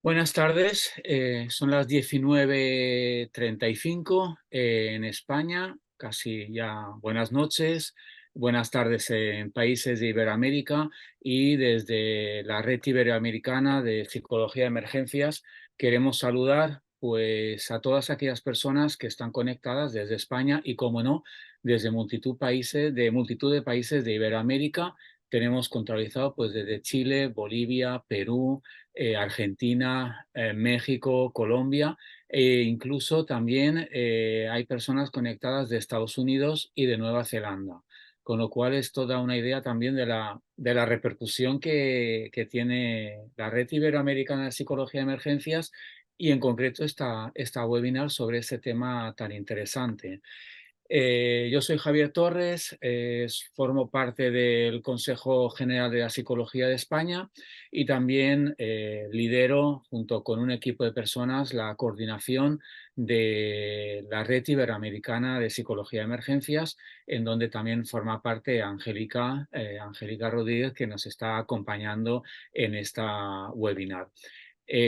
Buenas tardes, son las 19:35 en España, casi ya buenas noches, buenas tardes en países de Iberoamérica y desde la Red Iberoamericana de Psicología de Emergencias queremos saludar pues a todas aquellas personas que están conectadas desde España y, como no, desde multitud de países de Iberoamérica. Tenemos controlizado pues desde Chile, Bolivia, Perú, Argentina, México, Colombia, e incluso también hay personas conectadas de Estados Unidos y de Nueva Zelanda, con lo cual esto da una idea también de la repercusión que tiene la Red Iberoamericana de Psicología de Emergencias y en concreto esta webinar sobre ese tema tan interesante. Yo soy Javier Torres, formo parte del Consejo General de la Psicología de España y también lidero, junto con un equipo de personas, la coordinación de la Red Iberoamericana de Psicología de Emergencias, en donde también forma parte Angélica Rodríguez, que nos está acompañando en esta webinar.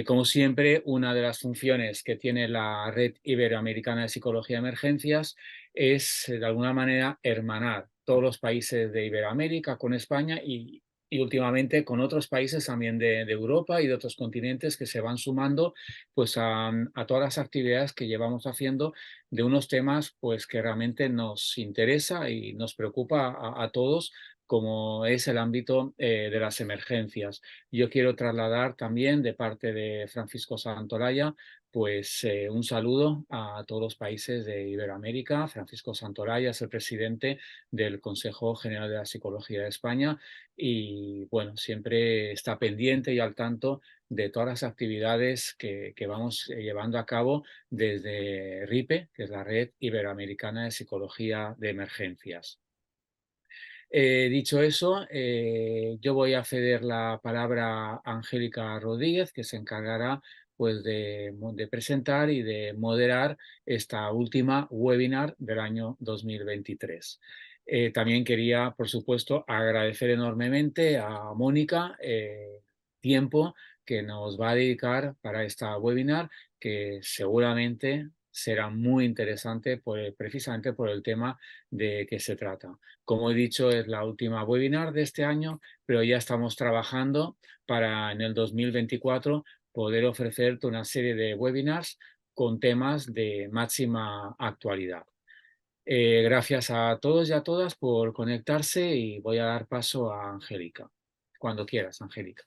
Como siempre, una de las funciones que tiene la Red Iberoamericana de Psicología de Emergencias es, de alguna manera, hermanar todos los países de Iberoamérica con España y últimamente con otros países también de Europa y de otros continentes que se van sumando pues, a todas las actividades que llevamos haciendo de unos temas pues, que realmente nos interesa y nos preocupa a todos, como es el ámbito de las emergencias. Yo quiero trasladar también de parte de Francisco Santolaya pues un saludo a todos los países de Iberoamérica. Francisco Santolaya es el presidente del Consejo General de la Psicología de España y bueno, siempre está pendiente y al tanto de todas las actividades que vamos llevando a cabo desde RIPE, que es la Red Iberoamericana de Psicología de Emergencias. Dicho eso, yo voy a ceder la palabra a Angélica Rodríguez, que se encargará pues, de presentar y de moderar esta última webinar del año 2023. También quería, por supuesto, agradecer enormemente a Mónica tiempo que nos va a dedicar para esta webinar, que seguramente será muy interesante precisamente por el tema de que se trata. Como he dicho, es la última webinar de este año, pero ya estamos trabajando para en el 2024 poder ofrecerte una serie de webinars con temas de máxima actualidad. Gracias a todos y a todas por conectarse y voy a dar paso a Angélica. Cuando quieras, Angélica.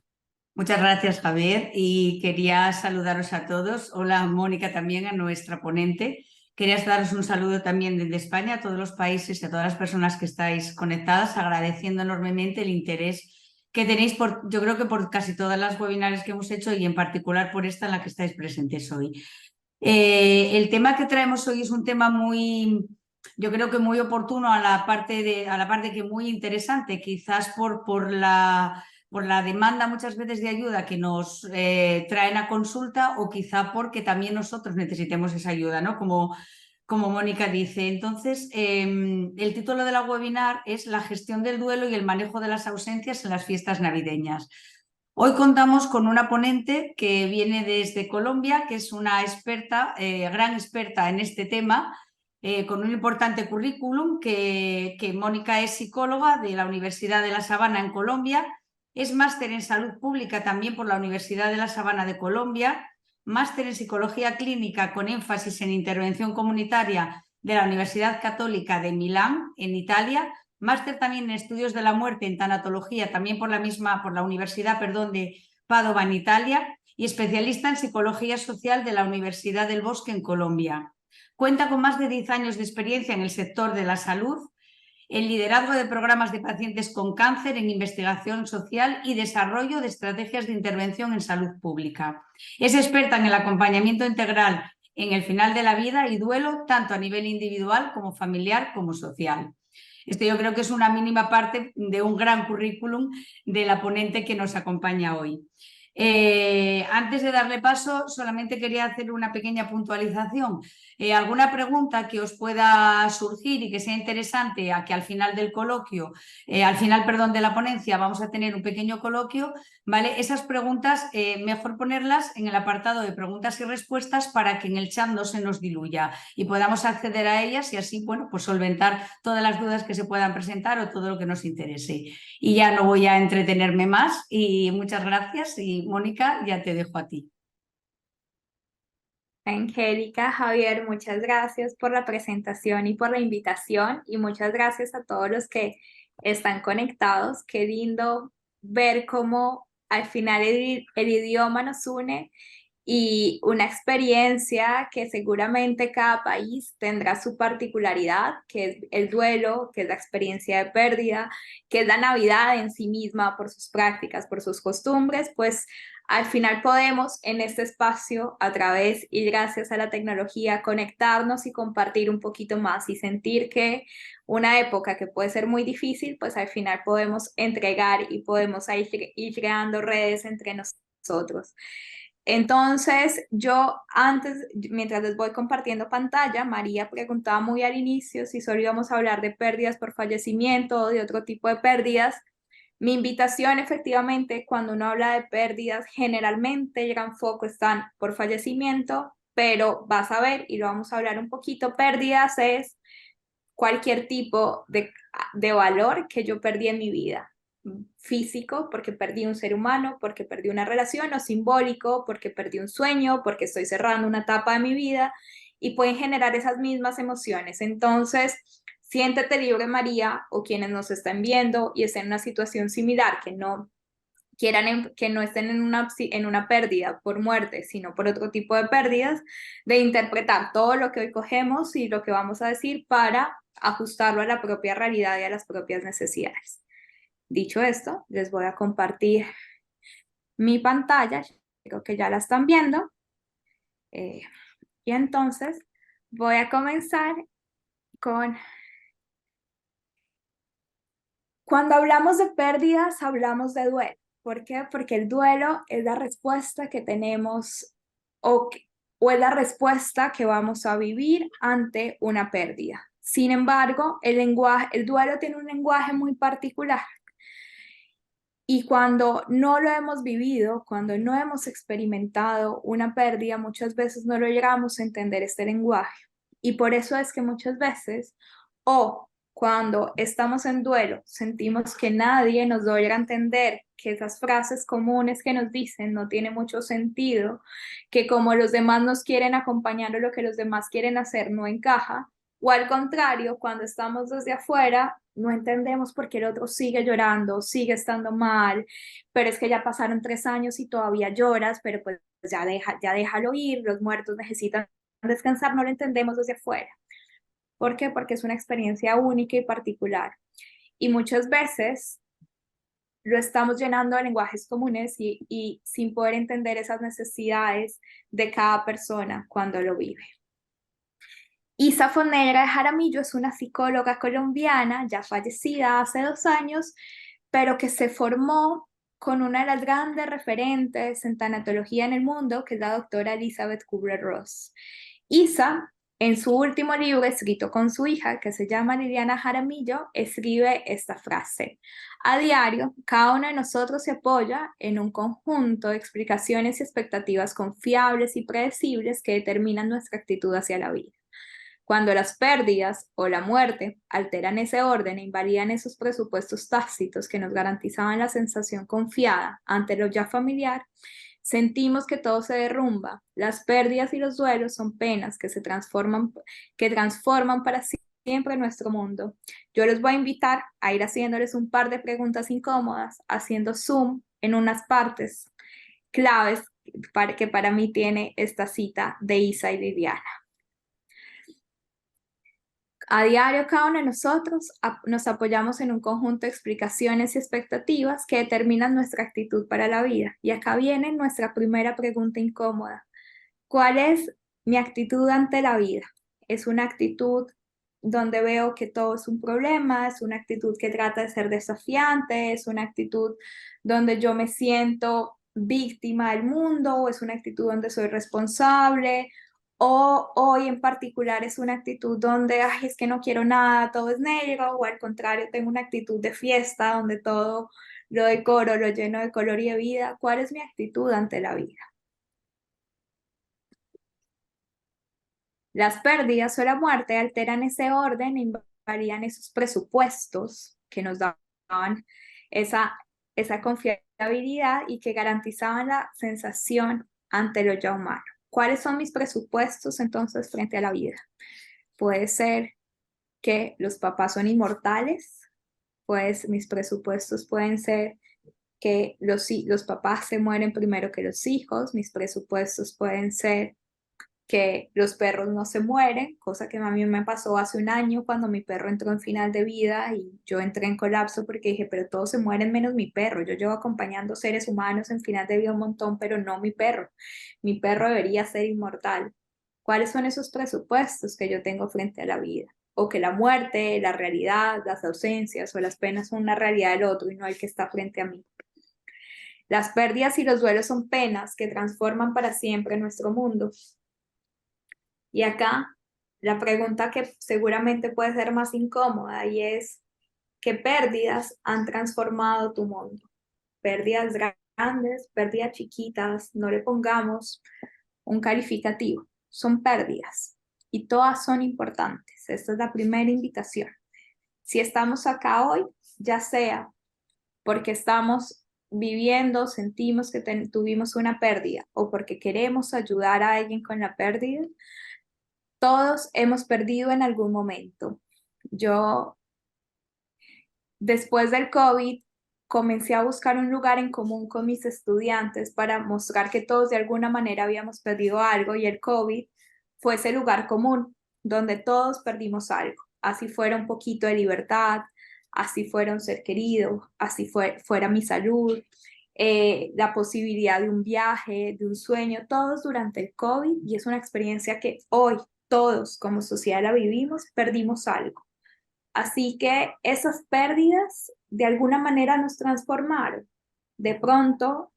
Muchas gracias, Javier, y quería saludaros a todos. Hola, Mónica, también a nuestra ponente. Quería daros un saludo también desde España a todos los países y a todas las personas que estáis conectadas, agradeciendo enormemente el interés que tenéis yo creo que por casi todas las webinars que hemos hecho y en particular por esta en la que estáis presentes hoy. El tema que traemos hoy es un tema yo creo que muy oportuno a la parte que muy interesante, quizás por la demanda muchas veces de ayuda que nos traen a consulta o quizá porque también nosotros necesitemos esa ayuda, ¿no? Como Mónica dice. Entonces, el título de la webinar es La gestión del duelo y el manejo de las ausencias en las fiestas navideñas. Hoy contamos con una ponente que viene desde Colombia, que es una experta, gran experta en este tema, con un importante currículum, que Mónica es psicóloga de la Universidad de La Sabana en Colombia, es máster en salud pública también por la Universidad de La Sabana de Colombia, máster en psicología clínica con énfasis en intervención comunitaria de la Universidad Católica de Milán, en Italia, máster también en estudios de la muerte en tanatología, también por la Universidad, de Padova, en Italia, y especialista en psicología social de la Universidad del Bosque en Colombia. Cuenta con más de 10 años de experiencia en el sector de la salud, en liderazgo de programas de pacientes con cáncer, en investigación social y desarrollo de estrategias de intervención en salud pública. Es experta en el acompañamiento integral en el final de la vida y duelo, tanto a nivel individual como familiar como social. Esto yo creo que es una mínima parte de un gran currículum de la ponente que nos acompaña hoy. Antes de darle paso, solamente quería hacer una pequeña puntualización. ¿Alguna pregunta que os pueda surgir y que sea interesante a que al final del coloquio, al final, perdón, de la ponencia, vamos a tener un pequeño coloquio, ¿vale? Esas preguntas, mejor ponerlas en el apartado de preguntas y respuestas para que en el chat no se nos diluya y podamos acceder a ellas y así, bueno, pues solventar todas las dudas que se puedan presentar o todo lo que nos interese. Y ya no voy a entretenerme más y muchas gracias y Mónica, ya te dejo a ti. Angélica, Javier, muchas gracias por la presentación y por la invitación y muchas gracias a todos los que están conectados. Qué lindo ver cómo al final el idioma nos une y una experiencia que seguramente cada país tendrá su particularidad, que es el duelo, que es la experiencia de pérdida, que es la Navidad en sí misma por sus prácticas, por sus costumbres, pues al final podemos en este espacio, a través y gracias a la tecnología, conectarnos y compartir un poquito más y sentir que una época que puede ser muy difícil, pues al final podemos entregar y podemos ir creando redes entre nosotros. Entonces, yo antes, mientras les voy compartiendo pantalla, María preguntaba muy al inicio si solo íbamos a hablar de pérdidas por fallecimiento o de otro tipo de pérdidas. Mi invitación, efectivamente, cuando uno habla de pérdidas, generalmente el gran foco están por fallecimiento, pero vas a ver, y lo vamos a hablar un poquito, pérdidas es cualquier tipo de valor que yo perdí en mi vida. Físico, porque perdí un ser humano, porque perdí una relación, o simbólico, porque perdí un sueño, porque estoy cerrando una etapa de mi vida, y pueden generar esas mismas emociones. Entonces, siéntete libre, María, o quienes nos están viendo y estén en una situación similar, que no que no estén en una pérdida por muerte, sino por otro tipo de pérdidas, de interpretar todo lo que hoy cogemos y lo que vamos a decir para ajustarlo a la propia realidad y a las propias necesidades. Dicho esto, les voy a compartir mi pantalla, creo que ya la están viendo, y entonces voy a comenzar con... Cuando hablamos de pérdidas, hablamos de duelo. ¿Por qué? Porque el duelo es la respuesta que tenemos o es la respuesta que vamos a vivir ante una pérdida. Sin embargo, el duelo tiene un lenguaje muy particular. Y cuando no lo hemos vivido, cuando no hemos experimentado una pérdida, muchas veces no lo llegamos a entender este lenguaje. Y por eso es que muchas veces, o cuando estamos en duelo, sentimos que nadie nos logra entender, que esas frases comunes que nos dicen no tienen mucho sentido, que como los demás nos quieren acompañar o lo que los demás quieren hacer no encaja, o al contrario, cuando estamos desde afuera, no entendemos por qué el otro sigue llorando, sigue estando mal, pero es que ya pasaron 3 años y todavía lloras, pero pues ya déjalo ir, los muertos necesitan descansar, no lo entendemos desde afuera. ¿Por qué? Porque es una experiencia única y particular. Y muchas veces lo estamos llenando de lenguajes comunes y sin poder entender esas necesidades de cada persona cuando lo vive. Isa Fonera de Jaramillo es una psicóloga colombiana, ya fallecida hace 2 años, pero que se formó con una de las grandes referentes en tanatología en el mundo, que es la doctora Elizabeth Kubler-Ross. Isa, en su último libro escrito con su hija, que se llama Liliana Jaramillo, escribe esta frase: a diario, cada uno de nosotros se apoya en un conjunto de explicaciones y expectativas confiables y predecibles que determinan nuestra actitud hacia la vida. Cuando las pérdidas o la muerte alteran ese orden e invalidan esos presupuestos tácitos que nos garantizaban la sensación confiada ante lo ya familiar, sentimos que todo se derrumba. Las pérdidas y los duelos son penas que transforman para siempre nuestro mundo. Yo les voy a invitar a ir haciéndoles un par de preguntas incómodas, haciendo zoom en unas partes claves que para mí tiene esta cita de Isa y Liliana. A diario, cada uno de nosotros nos apoyamos en un conjunto de explicaciones y expectativas que determinan nuestra actitud para la vida. Y acá viene nuestra primera pregunta incómoda. ¿Cuál es mi actitud ante la vida? ¿Es una actitud donde veo que todo es un problema? ¿Es una actitud que trata de ser desafiante? ¿Es una actitud donde yo me siento víctima del mundo, o es una actitud donde soy responsable, o hoy en particular es una actitud donde, ay, es que no quiero nada, todo es negro, o al contrario, tengo una actitud de fiesta donde todo lo decoro, lo lleno de color y de vida. ¿Cuál es mi actitud ante la vida? Las pérdidas o la muerte alteran ese orden e invalían esos presupuestos que nos daban esa confiabilidad y que garantizaban la sensación ante lo ya humano. ¿Cuáles son mis presupuestos entonces frente a la vida? Puede ser que los papás son inmortales, pues mis presupuestos pueden ser que los papás se mueren primero que los hijos, mis presupuestos pueden ser que los perros no se mueren, cosa que a mí me pasó hace un año cuando mi perro entró en final de vida y yo entré en colapso porque dije, pero todos se mueren menos mi perro. Yo llevo acompañando seres humanos en final de vida un montón, pero no mi perro. Mi perro debería ser inmortal. ¿Cuáles son esos presupuestos que yo tengo frente a la vida? O que la muerte, la realidad, las ausencias o las penas son una realidad del otro y no el que está frente a mí. Las pérdidas y los duelos son penas que transforman para siempre nuestro mundo. Y acá la pregunta que seguramente puede ser más incómoda y es, ¿qué pérdidas han transformado tu mundo? Pérdidas grandes, pérdidas chiquitas, no le pongamos un calificativo, son pérdidas y todas son importantes. Esta es la primera invitación. Si estamos acá hoy, ya sea porque estamos viviendo, sentimos que tuvimos una pérdida o porque queremos ayudar a alguien con la pérdida, todos hemos perdido en algún momento. Yo, después del COVID, comencé a buscar un lugar en común con mis estudiantes para mostrar que todos de alguna manera habíamos perdido algo y el COVID fue ese lugar común donde todos perdimos algo. Así fuera un poquito de libertad, así fuera un ser querido, así fuera mi salud, la posibilidad de un viaje, de un sueño, todos durante el COVID, y es una experiencia que hoy todos como sociedad la vivimos, perdimos algo. Así que esas pérdidas de alguna manera nos transformaron. De pronto,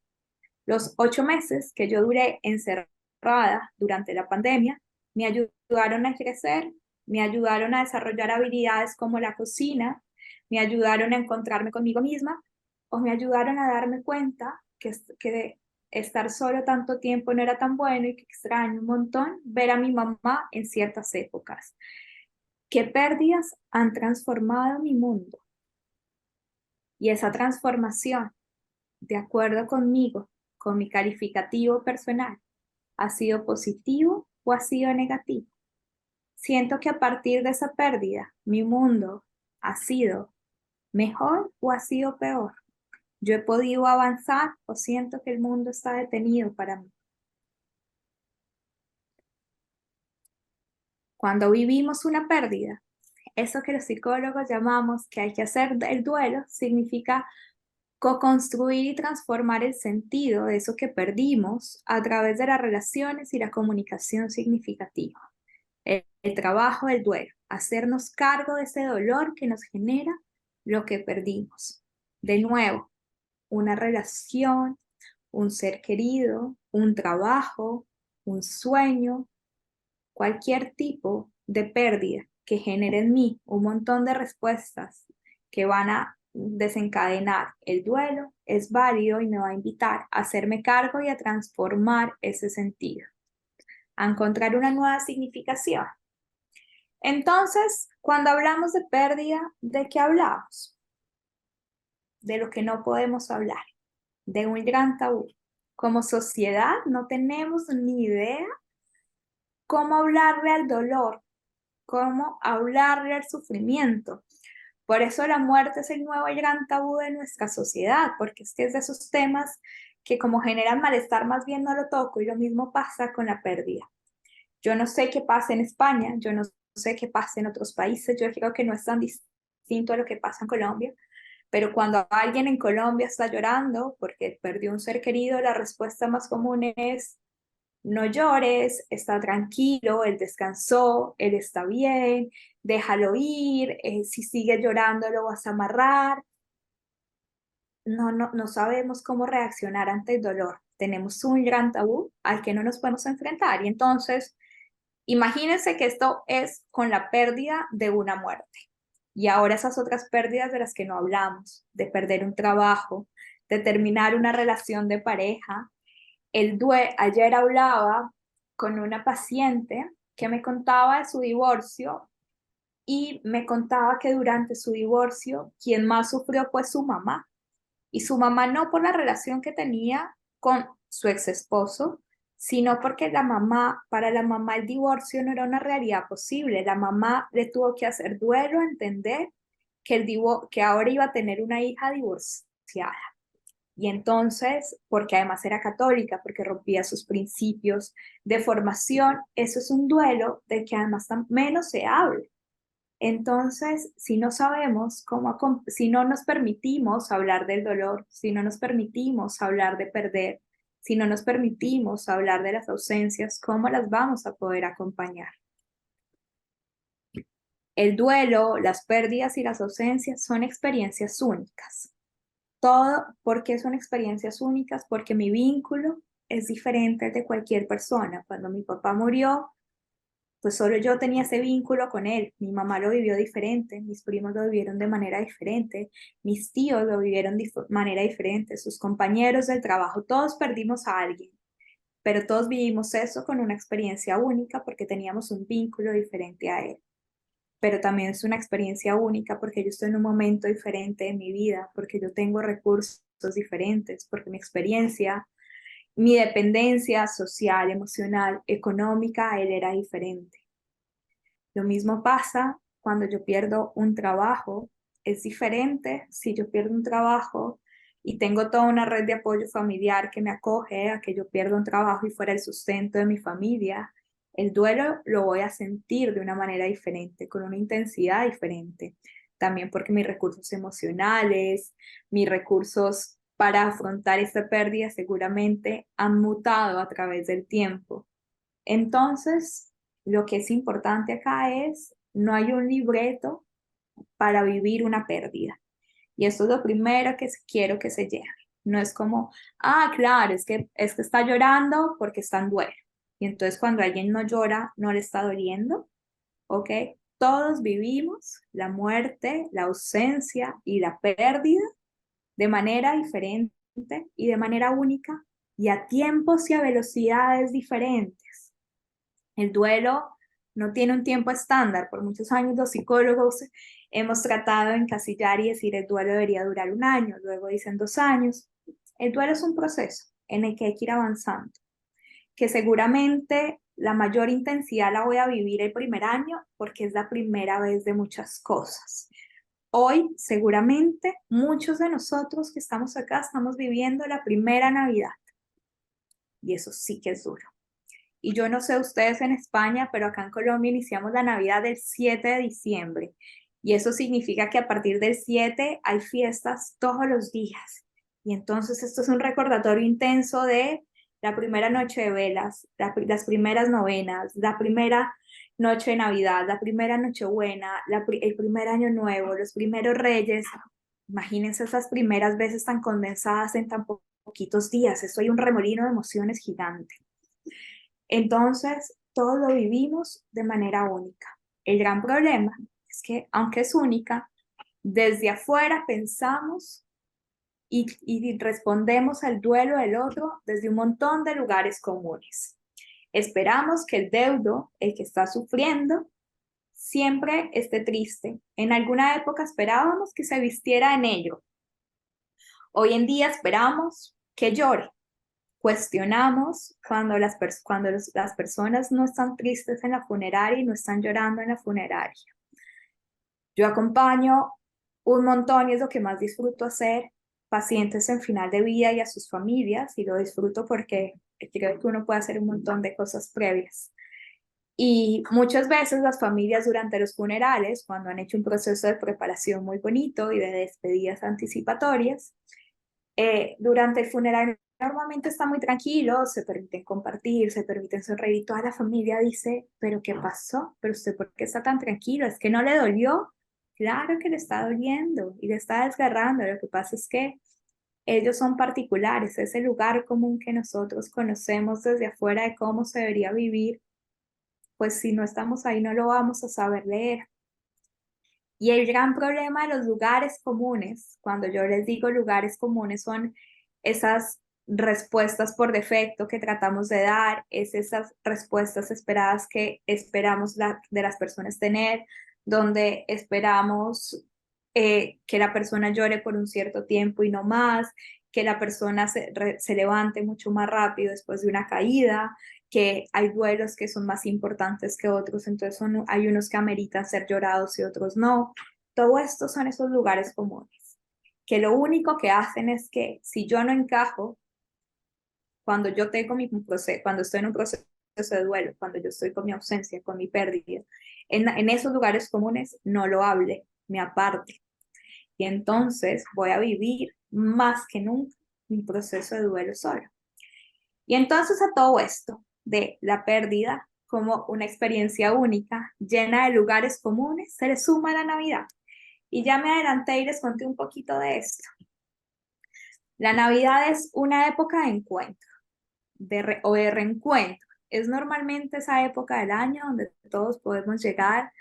los 8 meses que yo duré encerrada durante la pandemia, me ayudaron a crecer, me ayudaron a desarrollar habilidades como la cocina, me ayudaron a encontrarme conmigo misma, o me ayudaron a darme cuenta que estar solo tanto tiempo no era tan bueno y que extraño un montón ver a mi mamá en ciertas épocas. ¿Qué pérdidas han transformado mi mundo? Y esa transformación, de acuerdo conmigo, con mi calificativo personal, ¿ha sido positivo o ha sido negativo? Siento que a partir de esa pérdida, mi mundo ha sido mejor o ha sido peor. Yo he podido avanzar o siento que el mundo está detenido para mí. Cuando vivimos una pérdida, eso que los psicólogos llamamos que hay que hacer el duelo, significa co-construir y transformar el sentido de eso que perdimos a través de las relaciones y la comunicación significativa. El trabajo del duelo, hacernos cargo de ese dolor que nos genera lo que perdimos. De nuevo, una relación, un ser querido, un trabajo, un sueño, cualquier tipo de pérdida que genere en mí un montón de respuestas que van a desencadenar el duelo, es válido y me va a invitar a hacerme cargo y a transformar ese sentido, a encontrar una nueva significación. Entonces, cuando hablamos de pérdida, ¿de qué hablamos? De lo que no podemos hablar, de un gran tabú. Como sociedad no tenemos ni idea cómo hablarle al dolor, cómo hablarle al sufrimiento. Por eso la muerte es el nuevo y gran tabú de nuestra sociedad, porque es que es de esos temas que como generan malestar más bien no lo toco, y lo mismo pasa con la pérdida. Yo no sé qué pasa en España, yo no sé qué pasa en otros países, yo creo que no es tan distinto a lo que pasa en Colombia, pero cuando alguien en Colombia está llorando porque perdió un ser querido, la respuesta más común es: no llores, está tranquilo, él descansó, él está bien, déjalo ir, si sigue llorando lo vas a amarrar. no sabemos cómo reaccionar ante el dolor. Tenemos un gran tabú al que no nos podemos enfrentar. Y entonces, imagínense que esto es con la pérdida de una muerte. Y ahora esas otras pérdidas de las que no hablamos, de perder un trabajo, de terminar una relación de pareja. Ayer hablaba con una paciente que me contaba de su divorcio y me contaba que durante su divorcio quien más sufrió fue su mamá. Y su mamá no por la relación que tenía con su ex esposo, sino porque para la mamá el divorcio no era una realidad posible. La mamá le tuvo que hacer duelo, entender que ahora iba a tener una hija divorciada. Y entonces, porque además era católica, porque rompía sus principios de formación, eso es un duelo del que además menos se habla. Entonces, si no sabemos si no nos permitimos hablar del dolor, si no nos permitimos hablar de perder, si no nos permitimos hablar de las ausencias, ¿cómo las vamos a poder acompañar? El duelo, las pérdidas y las ausencias son experiencias únicas. Todo porque son experiencias únicas, porque mi vínculo es diferente al de cualquier persona. Cuando mi papá murió, pues solo yo tenía ese vínculo con él. Mi mamá lo vivió diferente, mis primos lo vivieron de manera diferente, mis tíos lo vivieron de manera diferente, sus compañeros del trabajo, todos perdimos a alguien, pero todos vivimos eso con una experiencia única porque teníamos un vínculo diferente a él. Pero también es una experiencia única porque yo estoy en un momento diferente de mi vida, porque yo tengo recursos diferentes, porque mi experiencia, mi dependencia social, emocional, económica, él era diferente. Lo mismo pasa cuando yo pierdo un trabajo. Es diferente si yo pierdo un trabajo y tengo toda una red de apoyo familiar que me acoge a que yo pierda un trabajo y fuera el sustento de mi familia. El duelo lo voy a sentir de una manera diferente, con una intensidad diferente. También porque mis recursos emocionales, mis recursos para afrontar esta pérdida seguramente han mutado a través del tiempo. Entonces, lo que es importante acá es, no hay un libreto para vivir una pérdida. Y eso es lo primero que quiero que se lleve. No es como, claro, es que está llorando porque está en duelo. Y entonces cuando alguien no llora, no le está doliendo, ¿ok? Todos vivimos la muerte, la ausencia y la pérdida de manera diferente y de manera única y a tiempos y a velocidades diferentes. El duelo no tiene un tiempo estándar. Por muchos años los psicólogos hemos tratado de encasillar y decir el duelo debería durar 1 año, luego dicen 2 años. El duelo es un proceso en el que hay que ir avanzando, que seguramente la mayor intensidad la voy a vivir el primer año porque es la primera vez de muchas cosas. Hoy seguramente muchos de nosotros que estamos acá estamos viviendo la primera Navidad y eso sí que es duro. Y yo no sé ustedes en España, pero acá en Colombia iniciamos la Navidad el 7 de diciembre. Y eso significa que a partir del 7 hay fiestas todos los días. Y entonces esto es un recordatorio intenso de la primera noche de velas, las primeras novenas, la primera noche de Navidad, la primera Nochebuena, el primer año nuevo, los primeros reyes. Imagínense esas primeras veces tan condensadas en tan poquitos días. Eso hay un remolino de emociones gigante. Entonces, todos lo vivimos de manera única. El gran problema es que, aunque es única, desde afuera pensamos y respondemos al duelo del otro desde un montón de lugares comunes. Esperamos que el deudo, el que está sufriendo, siempre esté triste. En alguna época esperábamos que se vistiera de negro. Hoy en día esperamos que llore. Cuestionamos cuando las personas no están tristes en la funeraria y no están llorando en la funeraria. Yo acompaño un montón y es lo que más disfruto hacer, pacientes en final de vida y a sus familias, y lo disfruto porque creo que uno puede hacer un montón de cosas previas. Y muchas veces las familias durante los funerales, cuando han hecho un proceso de preparación muy bonito y de despedidas anticipatorias, durante el funeral normalmente está muy tranquilo, se permiten compartir, se permiten sonreír y toda la familia dice, ¿pero qué pasó? ¿Pero usted por qué está tan tranquilo? ¿Es que no le dolió? Claro que le está doliendo y le está desgarrando. Lo que pasa es que Ellos son particulares, ese lugar común que nosotros conocemos desde afuera de cómo se debería vivir, pues si no estamos ahí no lo vamos a saber leer. Y el gran problema de los lugares comunes, cuando yo les digo lugares comunes, son esas respuestas por defecto que tratamos de dar, es esas respuestas esperadas que esperamos de las personas tener, donde esperamos que la persona llore por un cierto tiempo y no más, que la persona se levante mucho más rápido después de una caída, que hay duelos que son más importantes que otros, entonces hay unos que ameritan ser llorados y otros no. Todo esto son esos lugares comunes, que lo único que hacen es que si yo no encajo, cuando yo tengo cuando estoy en un proceso de duelo, cuando yo estoy con mi ausencia, con mi pérdida, en esos lugares comunes no lo hable, me aparte. Y entonces voy a vivir más que nunca mi proceso de duelo solo. Y entonces a todo esto de la pérdida como una experiencia única, llena de lugares comunes, se le suma la Navidad. Y ya me adelanté y les conté un poquito de esto. La Navidad es una época de encuentro o de reencuentro. Es normalmente esa época del año donde todos podemos llegar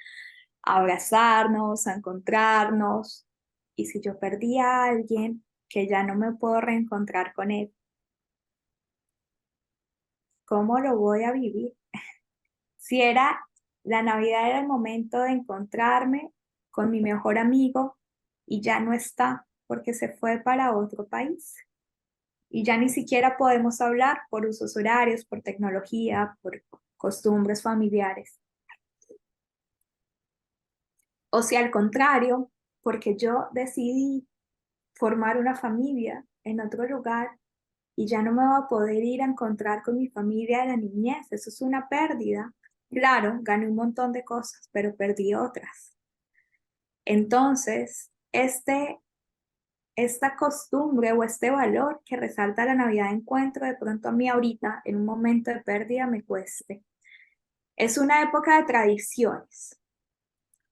a abrazarnos, a encontrarnos. Y si yo perdí a alguien, que ya no me puedo reencontrar con él, ¿cómo lo voy a vivir? Si la Navidad era el momento de encontrarme con mi mejor amigo y ya no está porque se fue para otro país. Y ya ni siquiera podemos hablar por usos horarios, por tecnología, por costumbres familiares. O si al contrario, porque yo decidí formar una familia en otro lugar y ya no me voy a poder ir a encontrar con mi familia de la niñez. Eso es una pérdida. Claro, gané un montón de cosas, pero perdí otras. Entonces, esta costumbre o este valor que resalta la Navidad de encuentro, de pronto a mí ahorita, en un momento de pérdida, me cueste. Es una época de tradiciones,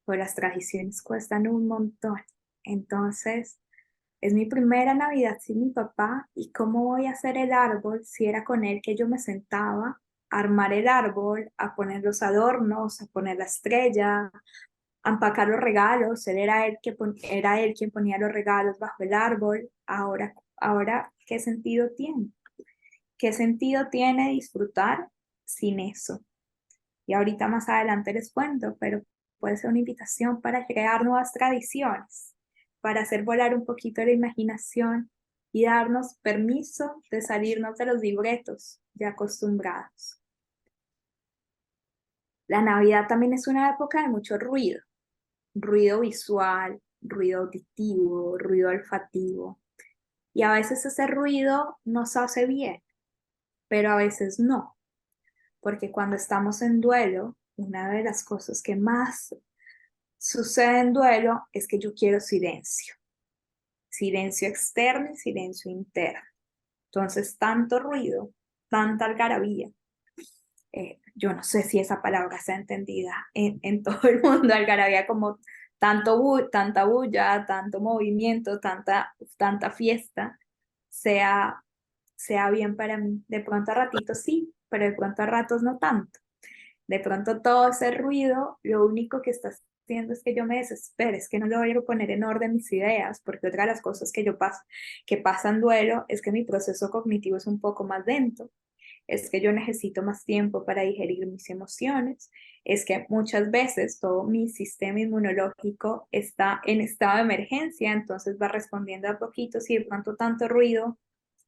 pues las tradiciones cuestan un montón. Entonces, es mi primera Navidad sin mi papá y cómo voy a hacer el árbol si era con él que yo me sentaba a armar el árbol, a poner los adornos, a poner la estrella, a empacar los regalos. Era él quien ponía los regalos bajo el árbol. Ahora, ¿qué sentido tiene? ¿Qué sentido tiene disfrutar sin eso? Y ahorita más adelante les cuento, pero puede ser una invitación para crear nuevas tradiciones, para hacer volar un poquito la imaginación y darnos permiso de salirnos de los libretos ya acostumbrados. La Navidad también es una época de mucho ruido, ruido visual, ruido auditivo, ruido olfativo. Y a veces ese ruido nos hace bien, pero a veces no, porque cuando estamos en duelo, una de las cosas que más sucede en duelo es que yo quiero silencio, silencio externo y silencio interno. Entonces, tanto ruido, tanta algarabía, yo no sé si esa palabra sea entendida en todo el mundo, algarabía como tanta bulla, tanto movimiento, tanta fiesta, sea bien para mí. De pronto a ratitos sí, pero de pronto a ratos no tanto. De pronto todo ese ruido, lo único que está haciendo es que yo me desespere, es que no logro poner en orden mis ideas, porque otra de las cosas que pasan duelo es que mi proceso cognitivo es un poco más lento, es que yo necesito más tiempo para digerir mis emociones, es que muchas veces todo mi sistema inmunológico está en estado de emergencia, entonces va respondiendo a poquitos y de pronto tanto ruido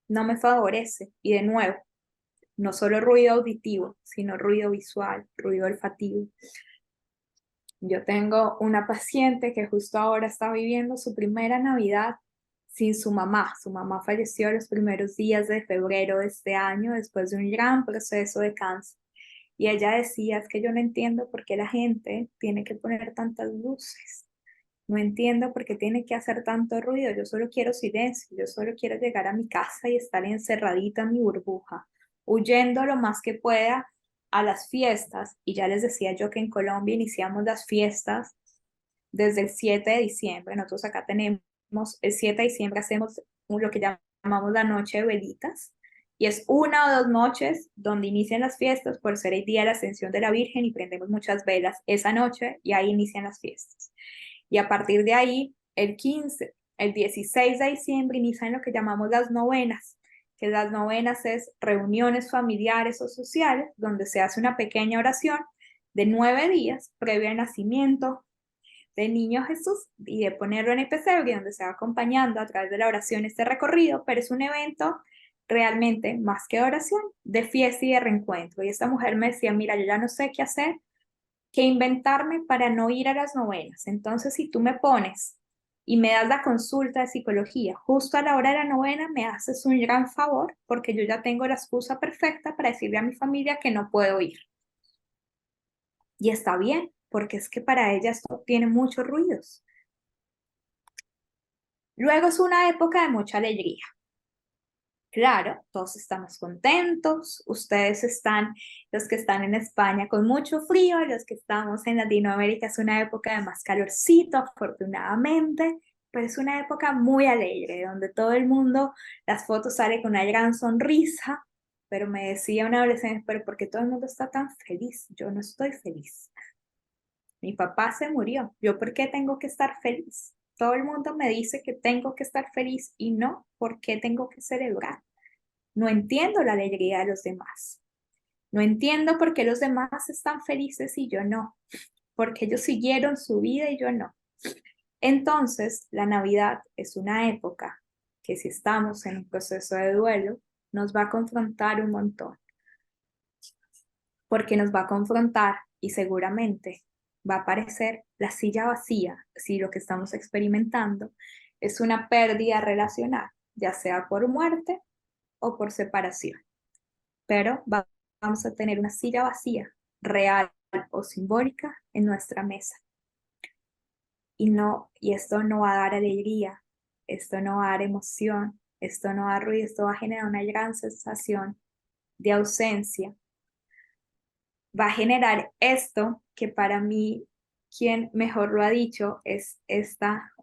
no me favorece. Y de nuevo, no solo ruido auditivo, sino ruido visual, ruido olfativo. Yo tengo una paciente que justo ahora está viviendo su primera Navidad sin su mamá. Su mamá falleció los primeros días de febrero de este año después de un gran proceso de cáncer. Y ella decía, es que yo no entiendo por qué la gente tiene que poner tantas luces. No entiendo por qué tiene que hacer tanto ruido. Yo solo quiero silencio. Yo solo quiero llegar a mi casa y estar encerradita en mi burbuja, huyendo lo más que pueda a las fiestas. Y ya les decía yo que en Colombia iniciamos las fiestas desde el 7 de diciembre. Nosotros acá tenemos el 7 de diciembre, hacemos lo que llamamos llamamos la noche de velitas. Y es 1 o 2 noches donde inician las fiestas por ser el día de la Ascensión de la Virgen y prendemos muchas velas esa noche y ahí inician las fiestas. Y a partir de ahí, el 15, el 16 de diciembre inician lo que llamamos las novenas, que las novenas es reuniones familiares o sociales donde se hace una pequeña oración de 9 días previo al nacimiento del niño Jesús y de ponerlo en el pesebre, donde se va acompañando a través de la oración este recorrido, pero es un evento realmente más que oración, de fiesta y de reencuentro. Y esta mujer me decía, mira, yo ya no sé qué hacer, qué inventarme para no ir a las novenas. Entonces, si tú me pones y me das la consulta de psicología justo a la hora de la novena, me haces un gran favor porque yo ya tengo la excusa perfecta para decirle a mi familia que no puedo ir. Y está bien, porque es que para ella esto tiene muchos ruidos. Luego es una época de mucha alegría. Claro, todos estamos contentos, ustedes están, los que están en España con mucho frío, los que estamos en Latinoamérica es una época de más calorcito, afortunadamente, pero es una época muy alegre, donde todo el mundo, las fotos salen con una gran sonrisa, pero me decía una adolescente, pero ¿por qué todo el mundo está tan feliz? Yo no estoy feliz. Mi papá se murió, ¿yo por qué tengo que estar feliz? Todo el mundo me dice que tengo que estar feliz y no, ¿por qué tengo que celebrar? No entiendo la alegría de los demás. No entiendo por qué los demás están felices y yo no. Porque ellos siguieron su vida y yo no. Entonces, la Navidad es una época que si estamos en un proceso de duelo, nos va a confrontar un montón. Porque nos va a confrontar y seguramente va a aparecer la silla vacía si lo que estamos experimentando es una pérdida relacional, ya sea por muerte o por separación. Pero vamos a tener una silla vacía, real o simbólica, en nuestra mesa. Y esto no va a dar alegría, esto no va a dar emoción, esto no va a dar ruido, esto va a generar una gran sensación de ausencia. Va a generar esto que para mí, quien mejor lo ha dicho, es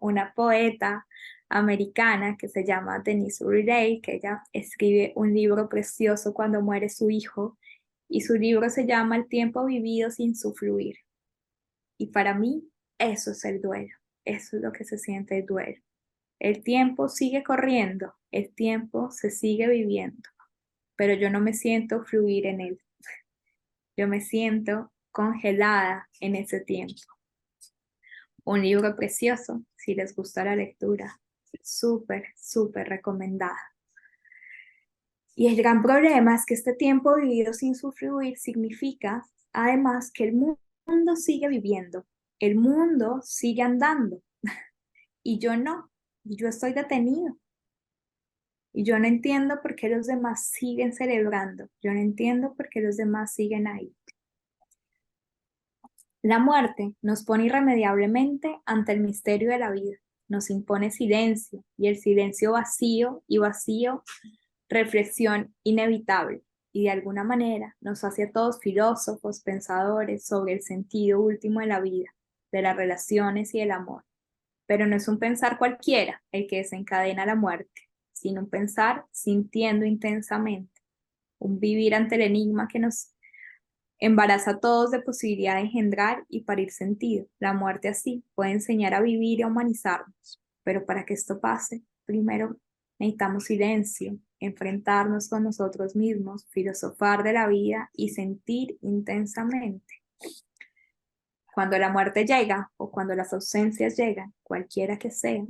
una poeta americana que se llama Denise Riley, que ella escribe un libro precioso cuando muere su hijo, y su libro se llama El tiempo vivido sin su fluir. Y para mí, eso es el duelo, eso es lo que se siente el duelo. El tiempo sigue corriendo, el tiempo se sigue viviendo, pero yo no me siento fluir en él. Yo me siento congelada en ese tiempo. Un libro precioso, si les gusta la lectura, súper, súper recomendada. Y el gran problema es que este tiempo vivido sin su fluir significa, además, que el mundo sigue viviendo, el mundo sigue andando, y yo no, y yo estoy detenido. Y yo no entiendo por qué los demás siguen celebrando, yo no entiendo por qué los demás siguen ahí. La muerte nos pone irremediablemente ante el misterio de la vida, nos impone silencio, y el silencio vacío y vacío, reflexión inevitable, y de alguna manera nos hace a todos filósofos, pensadores sobre el sentido último de la vida, de las relaciones y del amor. Pero no es un pensar cualquiera el que desencadena la muerte, sino un pensar sintiendo intensamente, un vivir ante el enigma que nos embaraza a todos de posibilidad de engendrar y parir sentido. La muerte así puede enseñar a vivir y a humanizarnos, pero para que esto pase, primero necesitamos silencio, enfrentarnos con nosotros mismos, filosofar de la vida y sentir intensamente. Cuando la muerte llega o cuando las ausencias llegan, cualquiera que sea,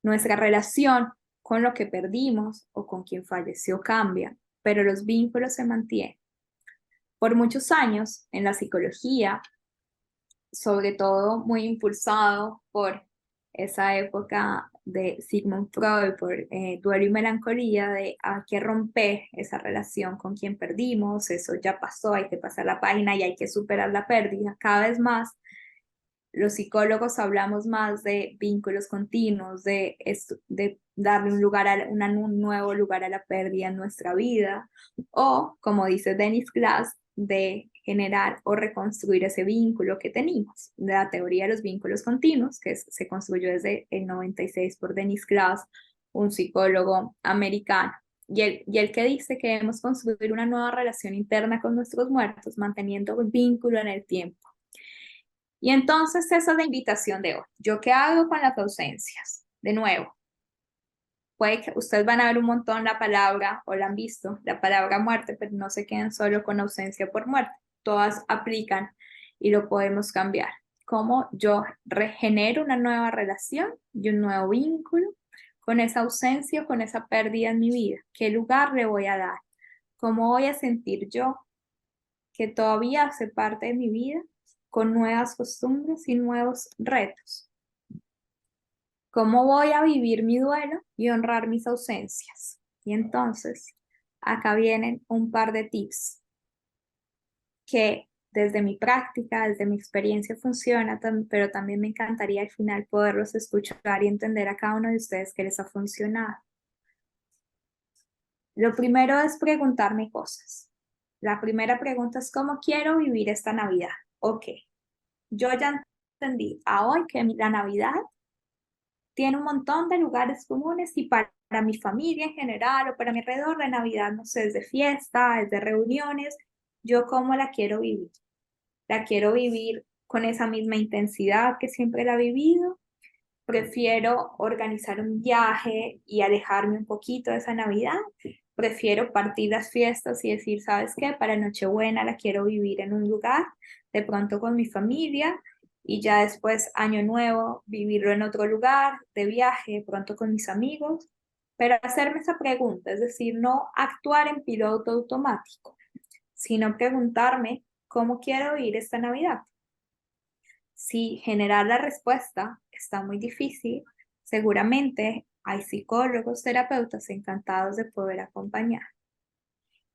nuestra relación con lo que perdimos o con quien falleció cambia, pero los vínculos se mantienen. Por muchos años en la psicología, sobre todo muy impulsado por esa época de Sigmund Freud, por duelo y melancolía, de hay que romper esa relación con quien perdimos, eso ya pasó, hay que pasar la página y hay que superar la pérdida. Cada vez más los psicólogos hablamos más de vínculos continuos, de darle un nuevo lugar a la pérdida en nuestra vida, o, como dice Dennis Glass, de generar o reconstruir ese vínculo que teníamos. La teoría de los vínculos continuos, que se construyó desde el 96 por Dennis Glass, un psicólogo americano. Y él que dice que debemos construir una nueva relación interna con nuestros muertos, manteniendo el vínculo en el tiempo. Y entonces esa es la invitación de hoy. ¿Yo qué hago con las ausencias? De nuevo, puede que ustedes van a ver un montón la palabra, o la han visto, la palabra muerte, pero no se queden solo con ausencia por muerte. Todas aplican y lo podemos cambiar. ¿Cómo yo regenero una nueva relación y un nuevo vínculo con esa ausencia o con esa pérdida en mi vida? ¿Qué lugar le voy a dar? ¿Cómo voy a sentir yo que todavía hace parte de mi vida con nuevas costumbres y nuevos retos? ¿Cómo voy a vivir mi duelo y honrar mis ausencias? Y entonces, acá vienen un par de tips que desde mi práctica, desde mi experiencia funciona, pero también me encantaría al final poderlos escuchar y entender a cada uno de ustedes qué les ha funcionado. Lo primero es preguntarme cosas. La primera pregunta es ¿cómo quiero vivir esta Navidad? Ok, yo ya entendí a hoy que la Navidad tiene un montón de lugares comunes y para mi familia en general o para mi alrededor la Navidad, no sé, es de fiesta, es de reuniones. ¿Yo cómo la quiero vivir? ¿La quiero vivir con esa misma intensidad que siempre la he vivido? Prefiero organizar un viaje y alejarme un poquito de esa Navidad. Prefiero partir las fiestas y decir, ¿sabes qué? Para Nochebuena la quiero vivir en un lugar, de pronto con mi familia, y ya después Año Nuevo vivirlo en otro lugar, de viaje, de pronto con mis amigos. Pero hacerme esa pregunta, es decir, no actuar en piloto automático, sino preguntarme, ¿cómo quiero vivir esta Navidad? Si generar la respuesta está muy difícil, seguramente hay psicólogos, terapeutas encantados de poder acompañar.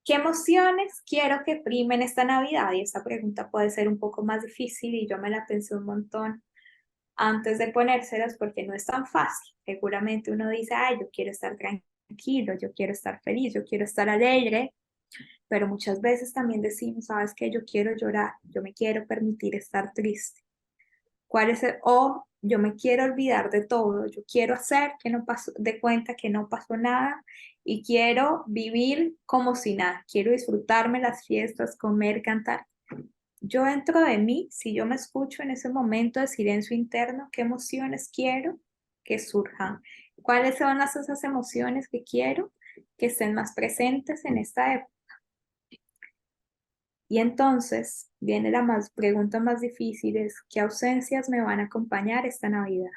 ¿Qué emociones quiero que primen esta Navidad? Y esta pregunta puede ser un poco más difícil y yo me la pensé un montón antes de ponérselas porque no es tan fácil. Seguramente uno dice, ay, yo quiero estar tranquilo, yo quiero estar feliz, yo quiero estar alegre, pero muchas veces también decimos, sabes que yo quiero llorar, yo me quiero permitir estar triste. ¿Cuál es o yo me quiero olvidar de todo, yo quiero hacer que no pasó, de cuenta que no pasó nada y quiero vivir como si nada, quiero disfrutarme las fiestas, comer, cantar? Yo dentro de mí, si yo me escucho en ese momento de silencio interno, ¿qué emociones quiero que surjan? ¿Cuáles son esas emociones que quiero que estén más presentes en esta época? Y entonces viene la pregunta más difícil, es ¿qué ausencias me van a acompañar esta Navidad?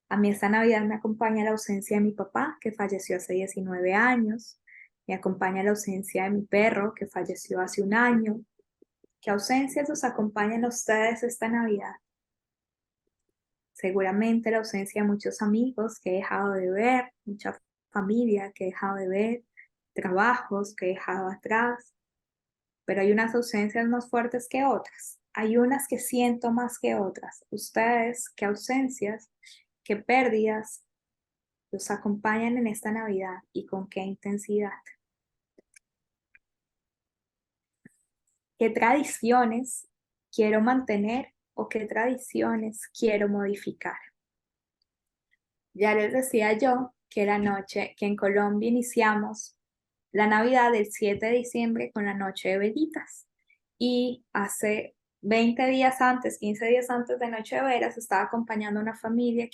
A mí esta Navidad me acompaña la ausencia de mi papá, que falleció hace 19 años. Me acompaña la ausencia de mi perro, que falleció hace un año. ¿Qué ausencias los acompañan a ustedes esta Navidad? Seguramente la ausencia de muchos amigos que he dejado de ver, mucha familia que he dejado de ver, trabajos que he dejado atrás. Pero hay unas ausencias más fuertes que otras. Hay unas que siento más que otras. Ustedes, ¿qué ausencias, qué pérdidas los acompañan en esta Navidad y con qué intensidad? ¿Qué tradiciones quiero mantener o qué tradiciones quiero modificar? Ya les decía yo que la noche que en Colombia iniciamos la Navidad del 7 de diciembre con la noche de velitas. Y hace 20 días antes, 15 días antes de Noche de Veras, estaba acompañando a una familia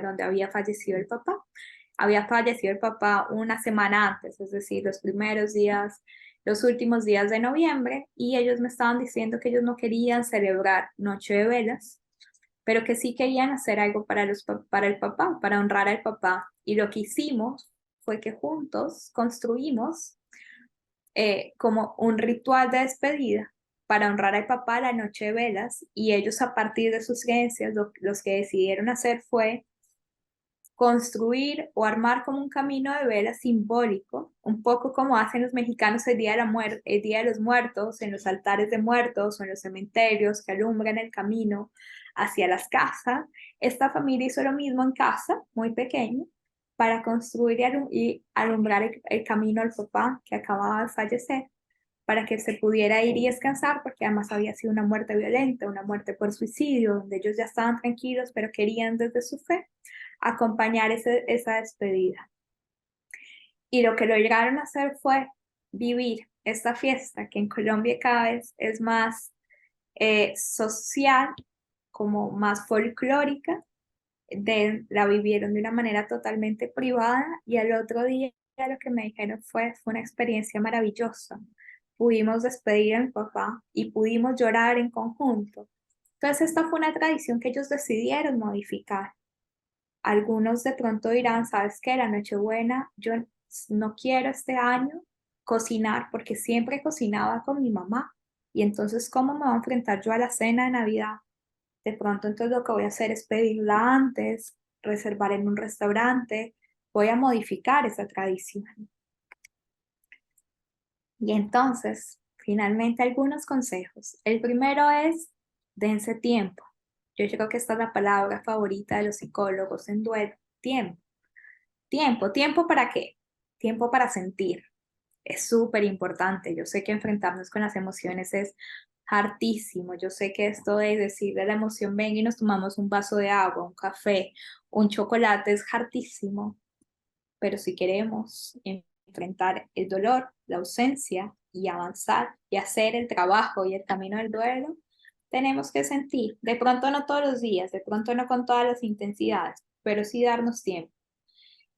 donde había fallecido el papá. Había fallecido el papá una semana antes, es decir, los últimos días de noviembre, y ellos me estaban diciendo que ellos no querían celebrar Noche de Velas, pero que sí querían hacer algo para el papá, para honrar al papá. Y lo que hicimos fue que juntos construimos como un ritual de despedida para honrar al papá la noche de velas, y ellos a partir de sus creencias los que decidieron hacer fue construir o armar como un camino de velas simbólico, un poco como hacen los mexicanos el día el Día de los Muertos, en los altares de muertos o en los cementerios que alumbran el camino hacia las casas. Esta familia hizo lo mismo en casa, muy pequeño, para construir y alumbrar el camino al papá que acababa de fallecer, para que se pudiera ir y descansar, porque además había sido una muerte violenta, una muerte por suicidio, donde ellos ya estaban tranquilos, pero querían desde su fe acompañar esa despedida. Y lo que lograron hacer fue vivir esta fiesta que en Colombia cada vez es más social, como más folclórica. La vivieron de una manera totalmente privada y al otro día lo que me dijeron fue una experiencia maravillosa. Pudimos despedir a mi papá y pudimos llorar en conjunto. Entonces esta fue una tradición que ellos decidieron modificar. Algunos de pronto dirán, ¿sabes qué? La Nochebuena, yo no quiero este año cocinar porque siempre cocinaba con mi mamá. Y entonces, ¿cómo me voy a enfrentar yo a la cena de Navidad? De pronto, entonces lo que voy a hacer es pedirla antes, reservar en un restaurante, voy a modificar esa tradición. Y entonces, finalmente, algunos consejos. El primero es, dense tiempo. Yo creo que esta es la palabra favorita de los psicólogos en duelo. Tiempo. Tiempo. ¿Tiempo para qué? Tiempo para sentir. Es súper importante. Yo sé que enfrentarnos con las emociones es hartísimo. Yo sé que esto de decirle a la emoción, ven y nos tomamos un vaso de agua, un café, un chocolate es hartísimo. Pero si queremos enfrentar el dolor, la ausencia y avanzar y hacer el trabajo y el camino del duelo, tenemos que sentir. De pronto no todos los días, de pronto no con todas las intensidades, pero sí darnos tiempo.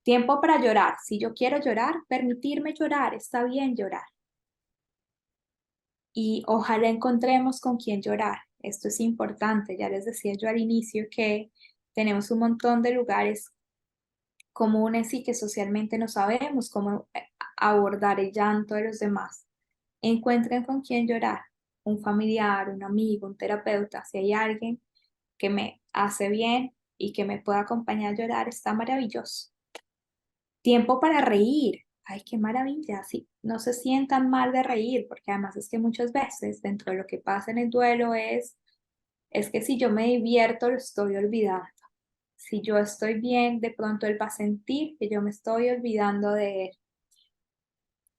Tiempo para llorar. Si yo quiero llorar, permitirme llorar, está bien llorar. Y ojalá encontremos con quién llorar. Esto es importante. Ya les decía yo al inicio que tenemos un montón de lugares comunes y que socialmente no sabemos cómo abordar el llanto de los demás. Encuentren con quién llorar. Un familiar, un amigo, un terapeuta. Si hay alguien que me hace bien y que me pueda acompañar a llorar, está maravilloso. Tiempo para reír. Ay, qué maravilla. Sí, no se sientan mal de reír, porque además es que muchas veces dentro de lo que pasa en el duelo es que si yo me divierto lo estoy olvidando. Si yo estoy bien, de pronto él va a sentir que yo me estoy olvidando de él,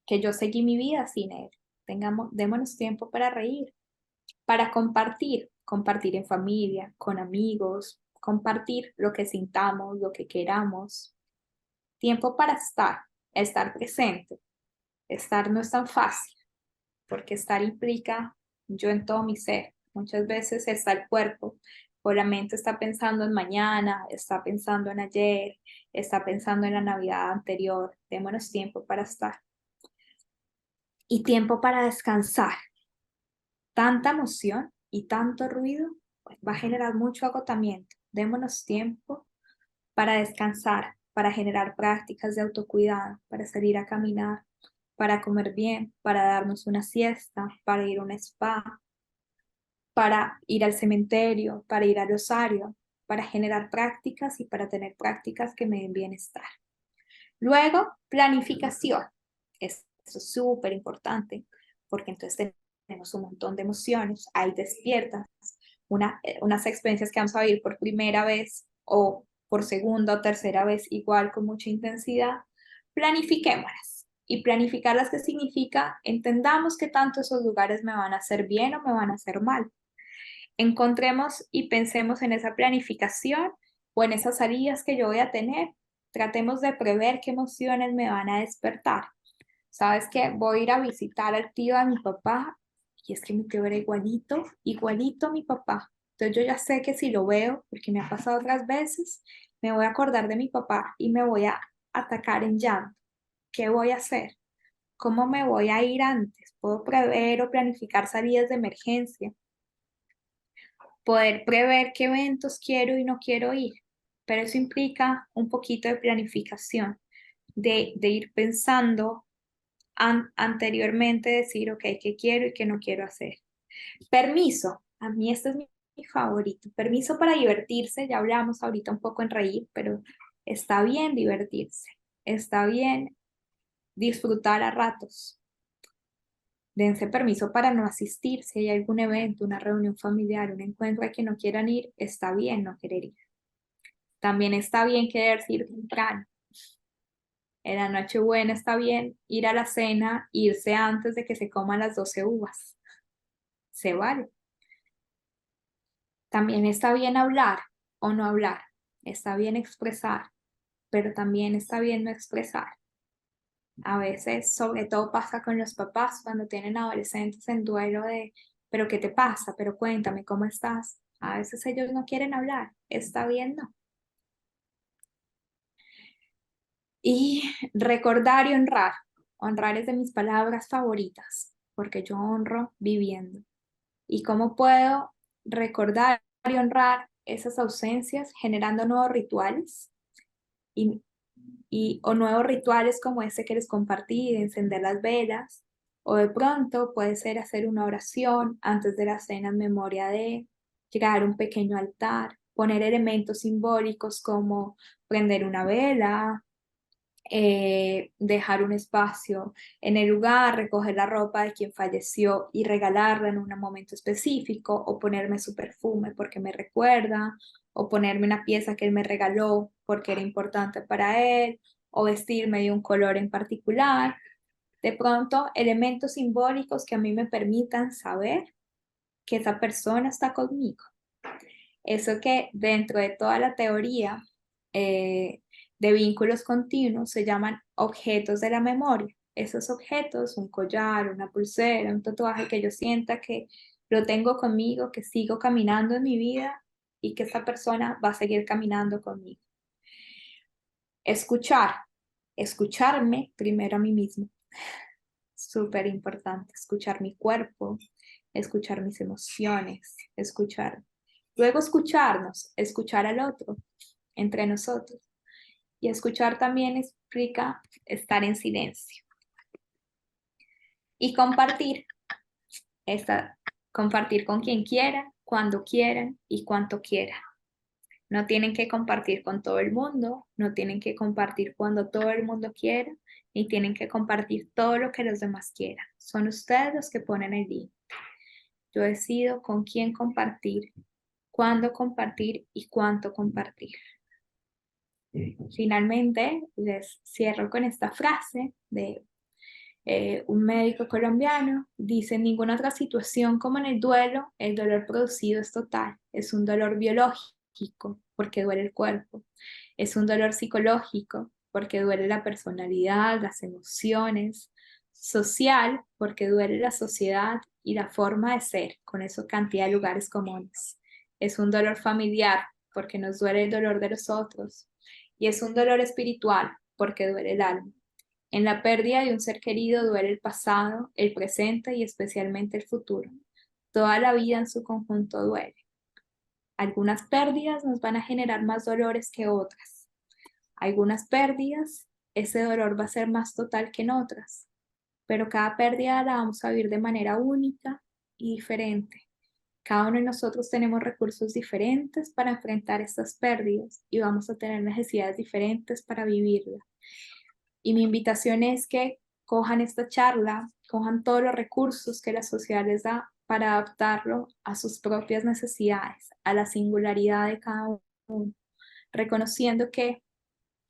que yo seguí mi vida sin él. Démonos tiempo para reír, para compartir en familia, con amigos, compartir lo que sintamos, lo que queramos. Tiempo para estar presente. Estar no es tan fácil, porque estar implica yo en todo mi ser. Muchas veces está el cuerpo, o la mente está pensando en mañana, está pensando en ayer, está pensando en la Navidad anterior. Démonos tiempo para estar. Y tiempo para descansar. Tanta emoción y tanto ruido pues, va a generar mucho agotamiento. Démonos tiempo para descansar, para generar prácticas de autocuidado, para salir a caminar, para comer bien, para darnos una siesta, para ir a un spa, para ir al cementerio, para ir al rosario, para generar prácticas y para tener prácticas que me den bienestar. Luego, planificación. Eso es súper importante porque entonces tenemos un montón de emociones, ahí despiertas unas experiencias que vamos a vivir por primera vez o por segunda o tercera vez igual con mucha intensidad. Planifiquémoslas. Y planificarlas, ¿qué significa? Entendamos que tanto esos lugares me van a hacer bien o me van a hacer mal. Encontremos y pensemos en esa planificación o en esas salidas que yo voy a tener. Tratemos de prever qué emociones me van a despertar. ¿Sabes qué? Voy a ir a visitar al tío de mi papá y es que mi tío era igualito, igualito a mi papá. Entonces yo ya sé que si lo veo, porque me ha pasado otras veces, me voy a acordar de mi papá y me voy a atacar en llanto. ¿Qué voy a hacer? ¿Cómo me voy a ir antes? ¿Puedo prever o planificar salidas de emergencia? Poder prever qué eventos quiero y no quiero ir. Pero eso implica un poquito de planificación, de ir pensando anteriormente, decir, ok, qué quiero y qué no quiero hacer. Permiso, a mí este es mi favorito. Permiso para divertirse, ya hablamos ahorita un poco en reír, pero está bien divertirse, está bien disfrutar a ratos. Dense permiso para no asistir. Si hay algún evento, una reunión familiar, un encuentro a que no quieran ir, está bien no querer ir. También está bien querer ir temprano. En la Nochebuena está bien ir a la cena, irse antes de que se coman las 12 uvas. Se vale. También está bien hablar o no hablar. Está bien expresar, pero también está bien no expresar. A veces, sobre todo pasa con los papás cuando tienen adolescentes en duelo de, pero ¿qué te pasa? Pero cuéntame, ¿cómo estás? A veces ellos no quieren hablar, está bien, no. Y recordar y honrar. Honrar es de mis palabras favoritas, porque yo honro viviendo. ¿Y cómo puedo recordar y honrar esas ausencias generando nuevos rituales? Y, o nuevos rituales como ese que les compartí, de encender las velas, o de pronto puede ser hacer una oración antes de la cena en memoria de crear un pequeño altar, poner elementos simbólicos como prender una vela, dejar un espacio en el lugar, recoger la ropa de quien falleció y regalarla en un momento específico, o ponerme su perfume porque me recuerda, o ponerme una pieza que él me regaló porque era importante para él, o vestirme de un color en particular. De pronto, elementos simbólicos que a mí me permitan saber que esa persona está conmigo. Eso que dentro de toda la teoría de vínculos continuos se llaman objetos de la memoria. Esos objetos, un collar, una pulsera, un tatuaje que yo sienta que lo tengo conmigo, que sigo caminando en mi vida y que esa persona va a seguir caminando conmigo. Escuchar, escucharme primero a mí mismo. Súper importante, escuchar mi cuerpo, escuchar mis emociones, escuchar. Luego escucharnos, escuchar al otro, entre nosotros. Y escuchar también explica estar en silencio. Y compartir, compartir con quien quiera, cuando quieran y cuanto quieran. No tienen que compartir con todo el mundo, no tienen que compartir cuando todo el mundo quiera, ni tienen que compartir todo lo que los demás quieran. Son ustedes los que ponen el límite. Yo decido con quién compartir, cuándo compartir y cuánto compartir. Finalmente, les cierro con esta frase de un médico colombiano. Dice: en ninguna otra situación como en el duelo, el dolor producido es total. Es un dolor biológico, porque duele el cuerpo. Es un dolor psicológico, porque duele la personalidad, las emociones. Social, porque duele la sociedad y la forma de ser, con esa cantidad de lugares comunes. Es un dolor familiar, porque nos duele el dolor de los otros. Y es un dolor espiritual, porque duele el alma. En la pérdida de un ser querido duele el pasado, el presente y especialmente el futuro. Toda la vida en su conjunto duele. Algunas pérdidas nos van a generar más dolores que otras. Algunas pérdidas, ese dolor va a ser más total que en otras, pero cada pérdida la vamos a vivir de manera única y diferente. Cada uno de nosotros tenemos recursos diferentes para enfrentar estas pérdidas y vamos a tener necesidades diferentes para vivirlas. Y mi invitación es que cojan esta charla, cojan todos los recursos que la sociedad les da para adaptarlo a sus propias necesidades, a la singularidad de cada uno, reconociendo que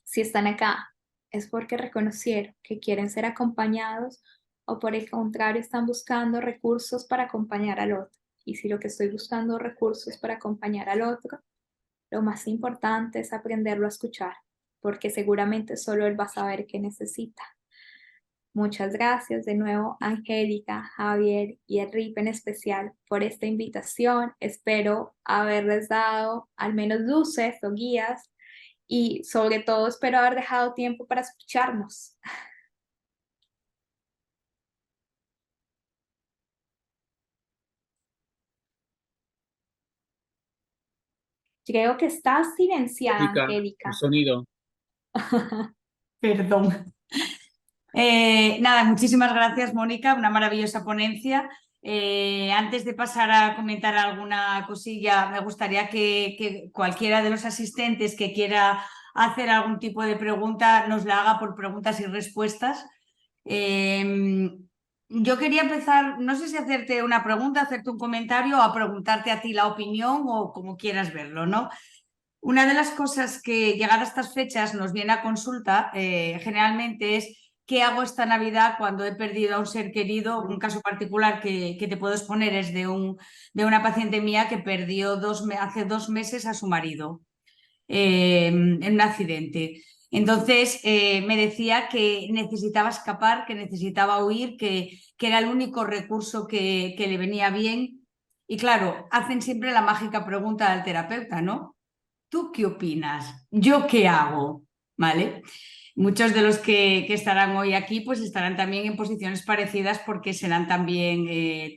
si están acá es porque reconocieron que quieren ser acompañados, o por el contrario están buscando recursos para acompañar al otro. Y si lo que estoy buscando recursos para acompañar al otro, lo más importante es aprenderlo a escuchar, porque seguramente solo él va a saber qué necesita. Muchas gracias de nuevo, Angélica, Javier y Enrique en especial, por esta invitación. Espero haberles dado al menos luces o guías, y sobre todo espero haber dejado tiempo para escucharnos. Creo que estás silenciada, Mónica, el Angélica. sonido. Perdón. Nada, muchísimas gracias, Mónica, una maravillosa ponencia. Antes de pasar a comentar alguna cosilla, me gustaría que cualquiera de los asistentes que quiera hacer algún tipo de pregunta nos la haga por preguntas y respuestas. Yo quería empezar, no sé si hacerte una pregunta, hacerte un comentario o a preguntarte a ti la opinión o como quieras verlo, ¿no? Una de las cosas que llegar a estas fechas nos viene a consulta generalmente es: ¿qué hago esta Navidad cuando he perdido a un ser querido? Un caso particular que te puedo exponer es de una paciente mía que perdió hace 2 meses a su marido. en un accidente. Entonces me decía que necesitaba escapar, que necesitaba huir, que era el único recurso que le venía bien. Y claro, hacen siempre la mágica pregunta al terapeuta, ¿no? ¿Tú qué opinas? ¿Yo qué hago? ¿Vale? Muchos de los que estarán hoy aquí pues estarán también en posiciones parecidas porque serán también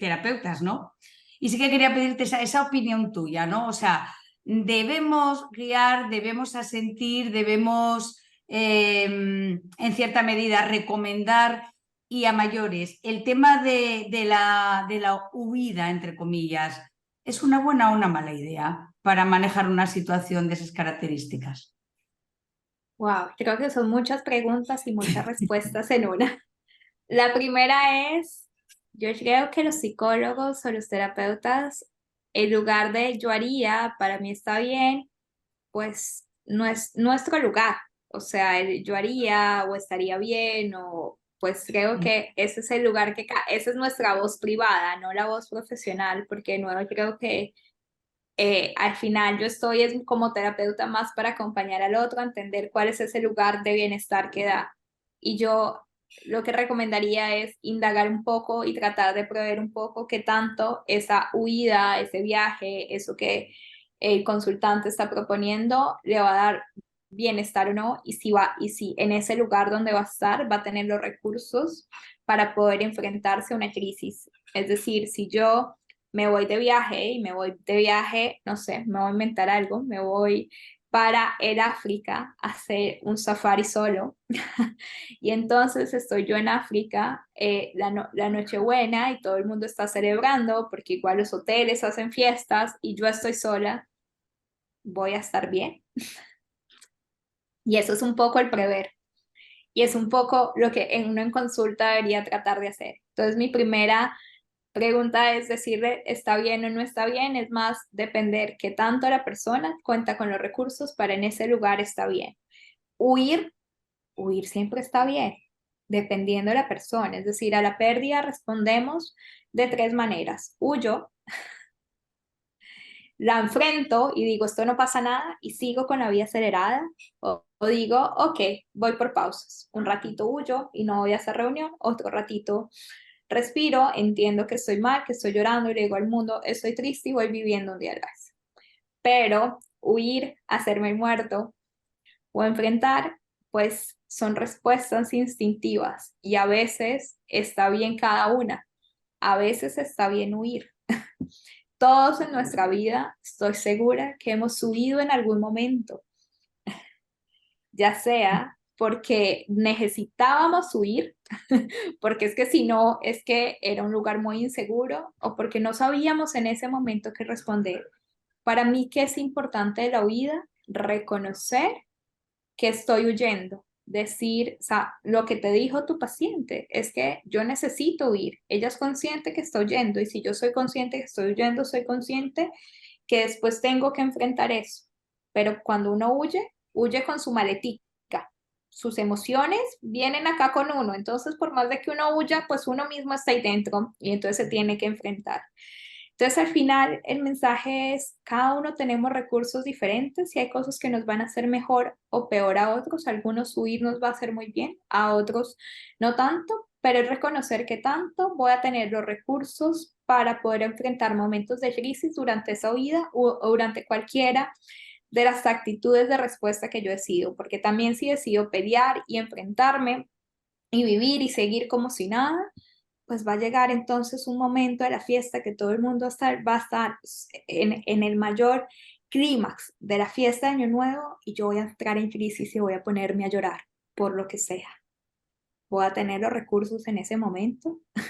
terapeutas, ¿no? Y sí que quería pedirte esa opinión tuya, ¿no? O sea, debemos guiar, debemos asentir, debemos en cierta medida recomendar y a mayores. El tema de la huida, entre comillas, ¿es una buena o una mala idea para manejar una situación de esas características? Wow, creo que son muchas preguntas y muchas respuestas en una. La primera es, yo creo que los psicólogos o los terapeutas, en lugar de yo haría, para mí está bien, pues no es nuestro lugar. O sea, el yo haría o estaría bien o pues creo que ese es el lugar esa es nuestra voz privada, no la voz profesional, porque no creo que al final yo estoy como terapeuta más para acompañar al otro a entender cuál es ese lugar de bienestar que da. Y yo lo que recomendaría es indagar un poco y tratar de prever un poco qué tanto esa huida, ese viaje, eso que el consultante está proponiendo le va a dar bienestar o no, y si en ese lugar donde va a estar va a tener los recursos para poder enfrentarse a una crisis. Es decir, si yo me voy de viaje y me voy de viaje, no sé, me voy a inventar algo, me voy para el África a hacer un safari solo. Y entonces estoy yo en África, la Nochebuena, y todo el mundo está celebrando porque igual los hoteles hacen fiestas y yo estoy sola, voy a estar bien. Y eso es un poco el prever. Y es un poco lo que uno en consulta debería tratar de hacer. Entonces mi primera pregunta es decirle está bien o no está bien, es más depender qué tanto la persona cuenta con los recursos para en ese lugar está bien. Huir, huir siempre está bien, dependiendo de la persona. Es decir, a la pérdida respondemos de tres maneras. Huyo, la enfrento y digo esto no pasa nada y sigo con la vida acelerada. O digo, ok, voy por pausas. Un ratito huyo y no voy a hacer reunión, otro ratito respiro, entiendo que estoy mal, que estoy llorando y le digo al mundo, estoy triste y voy viviendo un día a la vez. Pero huir, hacerme el muerto o enfrentar, pues son respuestas instintivas y a veces está bien cada una, a veces está bien huir. Todos en nuestra vida, estoy segura que hemos huido en algún momento, ya sea porque necesitábamos huir, porque es que si no, es que era un lugar muy inseguro o porque no sabíamos en ese momento qué responder. Para mí, ¿qué es importante de la huida? Reconocer que estoy huyendo. Decir, o sea, lo que te dijo tu paciente es que yo necesito huir. Ella es consciente que estoy huyendo y si yo soy consciente que estoy huyendo, soy consciente que después tengo que enfrentar eso. Pero cuando uno huye, huye con su maletica. Sus emociones vienen acá con uno. Entonces, por más de que uno huya, pues uno mismo está ahí dentro y entonces se tiene que enfrentar. Entonces, al final, el mensaje es, cada uno tenemos recursos diferentes y hay cosas que nos van a hacer mejor o peor a otros. A algunos huir nos va a hacer muy bien, a otros no tanto, pero es reconocer que tanto voy a tener los recursos para poder enfrentar momentos de crisis durante esa huida o durante cualquiera de las actitudes de respuesta que yo decido, porque también si decido pelear y enfrentarme y vivir y seguir como si nada, pues va a llegar entonces un momento de la fiesta que todo el mundo va a estar en el mayor clímax de la fiesta de Año Nuevo y yo voy a entrar en crisis y voy a ponerme a llorar por lo que sea. Voy a tener los recursos en ese momento. O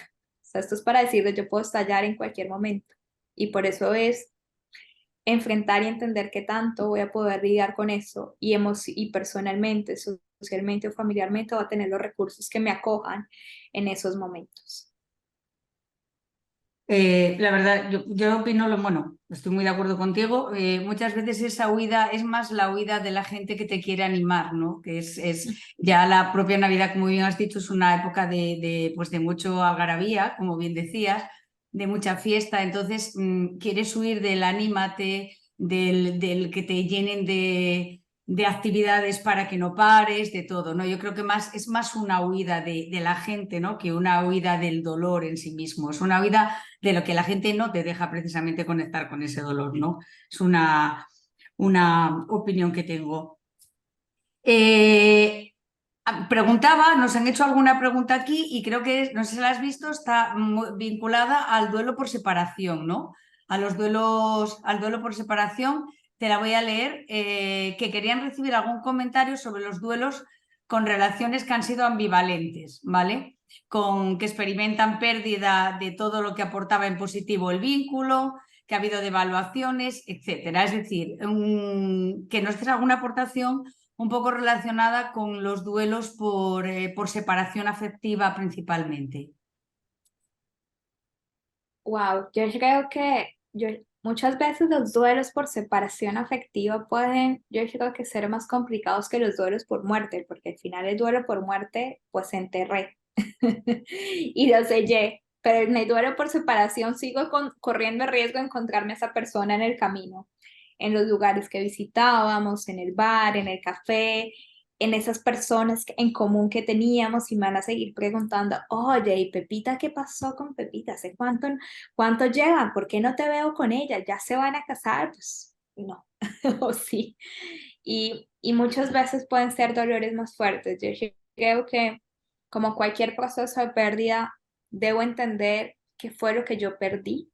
sea, esto es para decirles, yo puedo estallar en cualquier momento. Y por eso es enfrentar y entender qué tanto voy a poder lidiar con eso y personalmente, socialmente o familiarmente voy a tener los recursos que me acojan en esos momentos. La verdad, yo opino, bueno, estoy muy de acuerdo contigo. Muchas veces esa huida es más la huida de la gente que te quiere animar, ¿no? Que es ya la propia Navidad, como bien has dicho, es una época pues de mucho algarabía, como bien decías, de mucha fiesta. Entonces, quieres huir del anímate, del que te llenen de actividades para que no pares, de todo, ¿no? Yo creo que es más una huida de la gente, ¿no? Que una huida del dolor en sí mismo. Es una huida de lo que la gente no te deja precisamente conectar con ese dolor, ¿no? Es una opinión que tengo. Preguntaba, nos han hecho alguna pregunta aquí y creo que, no sé si la has visto, está vinculada al duelo por separación, ¿no? Al duelo por separación. Te la voy a leer, que querían recibir algún comentario sobre los duelos con relaciones que han sido ambivalentes, ¿vale? Que experimentan pérdida de todo lo que aportaba en positivo el vínculo, que ha habido devaluaciones, etcétera. Es decir, que nos des alguna aportación un poco relacionada con los duelos por separación afectiva principalmente. Wow, yo creo que muchas veces los duelos por separación afectiva pueden, yo creo que ser más complicados que los duelos por muerte, porque al final el duelo por muerte, pues enterré y lo sellé, pero en el duelo por separación sigo corriendo el riesgo de encontrarme a esa persona en el camino, en los lugares que visitábamos, en el bar, en el café, en esas personas en común que teníamos y me van a seguir preguntando, oye, ¿y Pepita qué pasó con Pepita? ¿Hace cuánto llevan? ¿Por qué no te veo con ella? ¿Ya se van a casar? Pues no, o sí. Y muchas veces pueden ser dolores más fuertes. Yo creo que como cualquier proceso de pérdida, debo entender qué fue lo que yo perdí.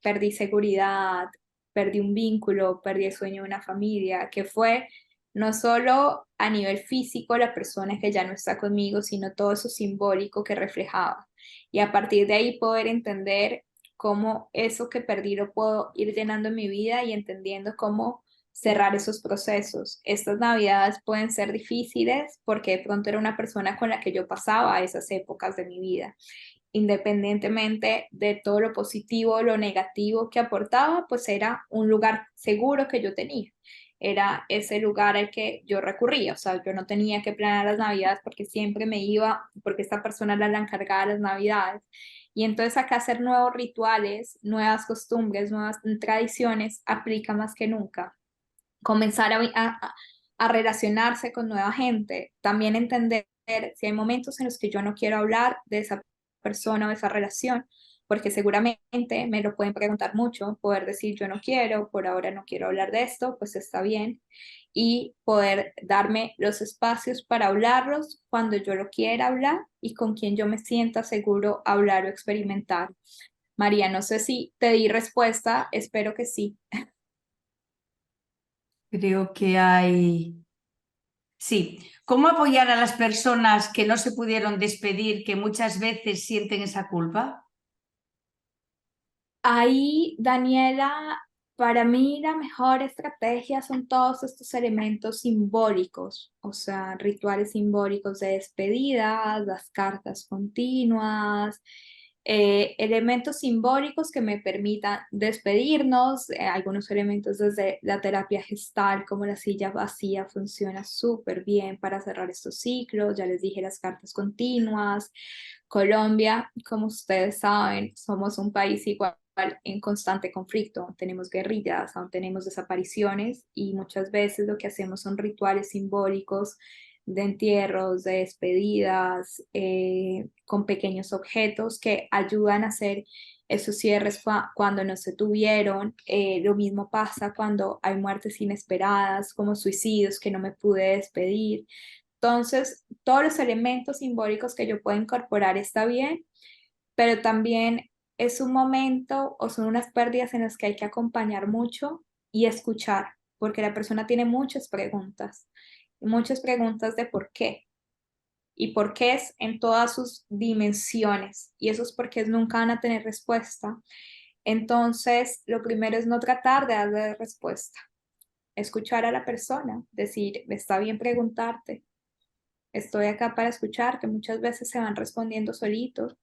Perdí seguridad, perdí un vínculo, perdí el sueño de una familia, que fue no solo a nivel físico la persona que ya no está conmigo, sino todo eso simbólico que reflejaba. Y a partir de ahí poder entender cómo eso que perdí lo puedo ir llenando en mi vida y entendiendo cómo cerrar esos procesos. Estas navidades pueden ser difíciles porque de pronto era una persona con la que yo pasaba esas épocas de mi vida, independientemente de todo lo positivo o lo negativo que aportaba, pues era un lugar seguro que yo tenía. Era ese lugar al que yo recurría, o sea, yo no tenía que planear las navidades porque siempre me iba, porque esta persona era la encargada de las navidades. Y entonces acá hacer nuevos rituales, nuevas costumbres, nuevas tradiciones aplica más que nunca. Comenzar a relacionarse con nueva gente, también entender si hay momentos en los que yo no quiero hablar de esa persona o de esa relación, porque seguramente me lo pueden preguntar mucho, poder decir yo no quiero, por ahora no quiero hablar de esto, pues está bien, y poder darme los espacios para hablarlos cuando yo lo quiera hablar y con quien yo me sienta seguro hablar o experimentar. María, no sé si te di respuesta, espero que sí. Creo que hay... Sí, ¿cómo apoyar a las personas que no se pudieron despedir, que muchas veces sienten esa culpa? Ahí, Daniela, para mí la mejor estrategia son todos estos elementos simbólicos, o sea, rituales simbólicos de despedida, las cartas continuas, elementos simbólicos que me permitan despedirnos, algunos elementos desde la terapia gestal, como la silla vacía, funciona súper bien para cerrar estos ciclos, ya les dije las cartas continuas. Colombia, como ustedes saben, somos un país igual en constante conflicto, tenemos guerrillas, aún tenemos desapariciones y muchas veces lo que hacemos son rituales simbólicos de entierros, de despedidas, con pequeños objetos que ayudan a hacer esos cierres cuando no se tuvieron. Lo mismo pasa cuando hay muertes inesperadas, como suicidios que no me pude despedir. Entonces, todos los elementos simbólicos que yo puedo incorporar está bien, pero también es un momento o son unas pérdidas en las que hay que acompañar mucho y escuchar, porque la persona tiene muchas preguntas de por qué. Y por qué es en todas sus dimensiones. Y esos porqués nunca van a tener respuesta. Entonces, lo primero es no tratar de darle respuesta. Escuchar a la persona, decir, está bien preguntarte, estoy acá para escucharte. Muchas veces se van respondiendo solitos,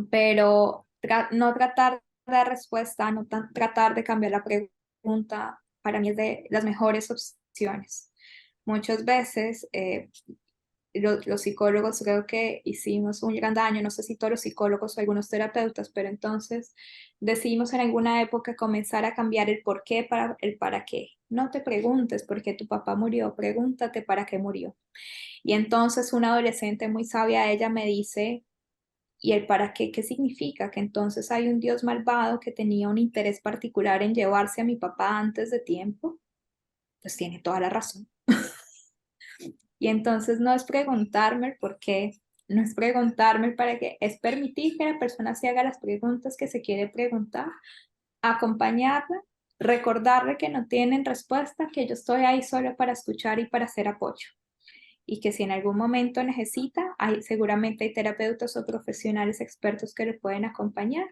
pero no tratar de dar respuesta, no tratar de cambiar la pregunta, para mí es de las mejores opciones. Muchas veces los psicólogos creo que hicimos un gran daño, no sé si todos los psicólogos o algunos terapeutas, pero entonces decidimos en alguna época comenzar a cambiar el por qué para el para qué. No te preguntes por qué tu papá murió, pregúntate para qué murió. Y entonces una adolescente muy sabia, ella me dice, ¿y el para qué qué significa? Que entonces hay un Dios malvado que tenía un interés particular en llevarse a mi papá antes de tiempo. Pues tiene toda la razón. Y entonces no es preguntarme el por qué, no es preguntarme el para qué, es permitir que la persona se haga las preguntas que se quiere preguntar, acompañarla, recordarle que no tienen respuesta, que yo estoy ahí solo para escuchar y para hacer apoyo. Y que si en algún momento necesita, seguramente hay terapeutas o profesionales expertos que le pueden acompañar.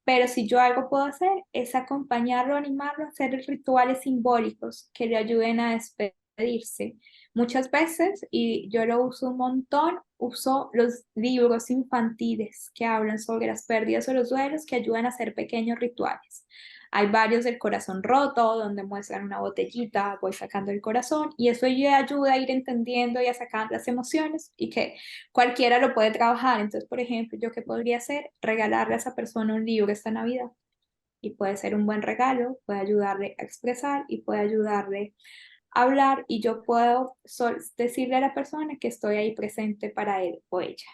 Pero si yo algo puedo hacer es acompañarlo, animarlo a hacer rituales simbólicos que le ayuden a despedirse. Muchas veces, y yo lo uso un montón, uso los libros infantiles que hablan sobre las pérdidas o los duelos que ayudan a hacer pequeños rituales. Hay varios del corazón roto, donde muestran una botellita, voy sacando el corazón, y eso ayuda a ir entendiendo y a sacar las emociones, y que cualquiera lo puede trabajar. Entonces, por ejemplo, ¿yo qué podría hacer? Regalarle a esa persona un libro esta Navidad. Y puede ser un buen regalo, puede ayudarle a expresar y puede ayudarle a hablar, y yo puedo decirle a la persona que estoy ahí presente para él o ella.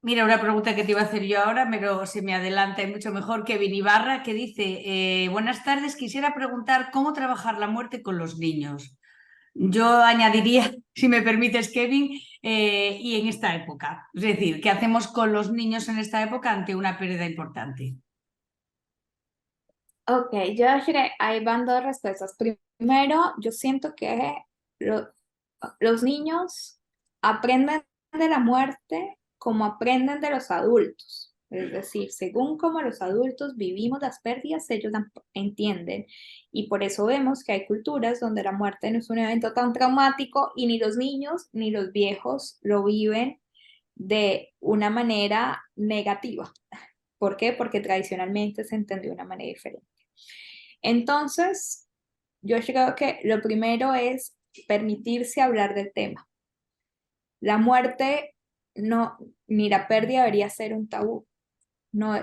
Mira, una pregunta que te iba a hacer yo ahora, pero se me adelanta y mucho mejor. Kevin Ibarra, que dice, buenas tardes, quisiera preguntar cómo trabajar la muerte con los niños. Yo añadiría, si me permites, Kevin, y en esta época. Es decir, ¿qué hacemos con los niños en esta época ante una pérdida importante? Ok, yo diré, ahí van dos respuestas. Primero, yo siento que lo- los niños aprenden de la muerte como aprenden de los adultos. Es decir, según como los adultos vivimos las pérdidas, ellos entienden. Y por eso vemos que hay culturas donde la muerte no es un evento tan traumático y ni los niños ni los viejos lo viven de una manera negativa. ¿Por qué? Porque tradicionalmente se entendió de una manera diferente. Entonces, yo creo que lo primero es permitirse hablar del tema. La muerte no, ni la pérdida debería ser un tabú. No,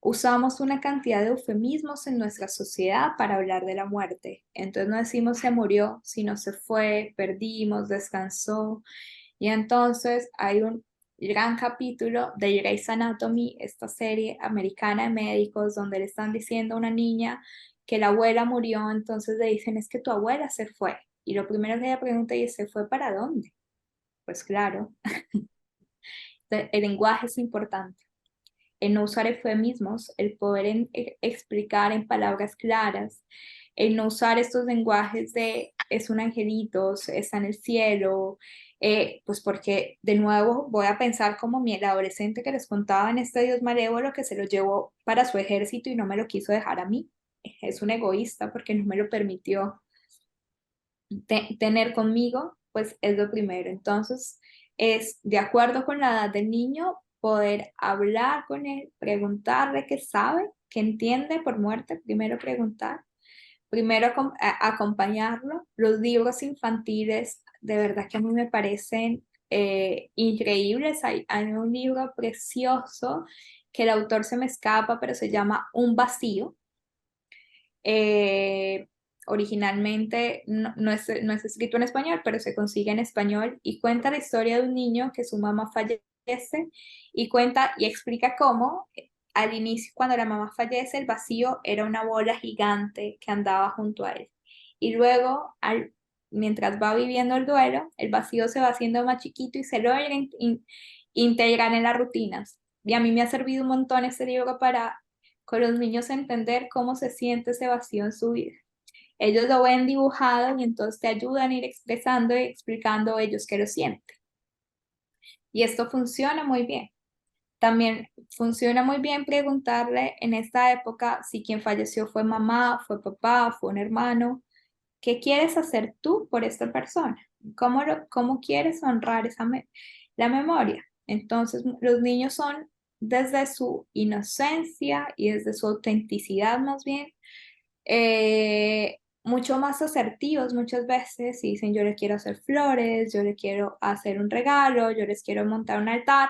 usamos una cantidad de eufemismos en nuestra sociedad para hablar de la muerte. Entonces no decimos se murió, sino se fue, perdimos, descansó. Y entonces hay un gran capítulo de Grey's Anatomy, esta serie americana de médicos, donde le están diciendo a una niña que la abuela murió, entonces le dicen, es que tu abuela se fue. Y lo primero que ella pregunta es, ¿se fue para dónde? Pues claro, el lenguaje es importante. El no usar eufemismos, el poder explicar en palabras claras, el no usar estos lenguajes de es un angelito, está en el cielo, pues porque de nuevo voy a pensar como el adolescente que les contaba en este Dios malévolo que se lo llevó para su ejército y no me lo quiso dejar a mí. Es un egoísta porque no me lo permitió tener conmigo, pues es lo primero. Entonces, es de acuerdo con la edad del niño, poder hablar con él, preguntarle qué sabe, qué entiende por muerte, primero preguntar, primero acompañarlo. Los libros infantiles, de verdad que a mí me parecen increíbles. Hay un libro precioso que el autor se me escapa, pero se llama Un vacío. Eh, Originalmente no es escrito en español, pero se consigue en español y cuenta la historia de un niño que su mamá fallece y cuenta y explica cómo al inicio, cuando la mamá fallece, el vacío era una bola gigante que andaba junto a él. Y luego, mientras va viviendo el duelo, el vacío se va haciendo más chiquito y se logra integrar en las rutinas. Y a mí me ha servido un montón este libro para con los niños entender cómo se siente ese vacío en su vida. Ellos lo ven dibujado y entonces te ayudan a ir expresando y explicando ellos que lo sienten. Y esto funciona muy bien. También funciona muy bien preguntarle en esta época si quien falleció fue mamá, fue papá, fue un hermano. ¿Qué quieres hacer tú por esta persona? ¿Cómo quieres honrar la memoria? Entonces, los niños son desde su inocencia y desde su autenticidad más bien, mucho más asertivos muchas veces y dicen yo le quiero hacer flores, yo le quiero hacer un regalo, yo les quiero montar un altar,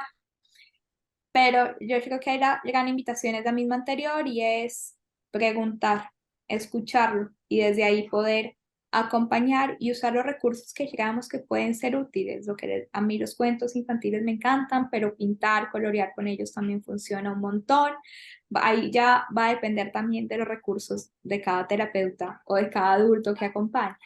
pero yo creo que hay la gran invitación es la misma anterior y es preguntar, escucharlo y desde ahí poder acompañar y usar los recursos que creamos que pueden ser útiles. A mí los cuentos infantiles me encantan, pero pintar, colorear con ellos también funciona un montón. Ahí ya va a depender también de los recursos de cada terapeuta o de cada adulto que acompañe.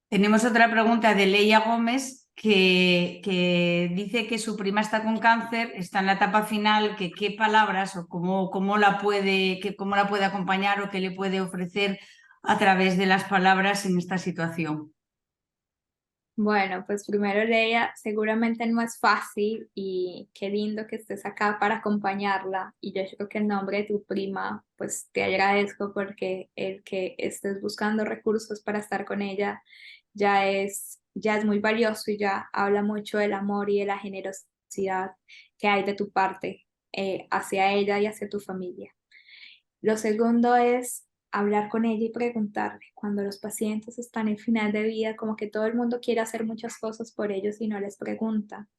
Tenemos otra pregunta de Leia Gómez que dice que su prima está con cáncer, está en la etapa final, que qué palabras o cómo la cómo la puede acompañar o qué le puede ofrecer a través de las palabras en esta situación. Bueno, pues primero Leia, seguramente no es fácil y qué lindo que estés acá para acompañarla y yo creo que en nombre de tu prima, pues te agradezco porque el que estés buscando recursos para estar con ella ya es muy valioso y ya habla mucho del amor y de la generosidad que hay de tu parte hacia ella y hacia tu familia. Lo segundo es hablar con ella y preguntarle. Cuando los pacientes están en final de vida, como que todo el mundo quiere hacer muchas cosas por ellos y no les pregunta.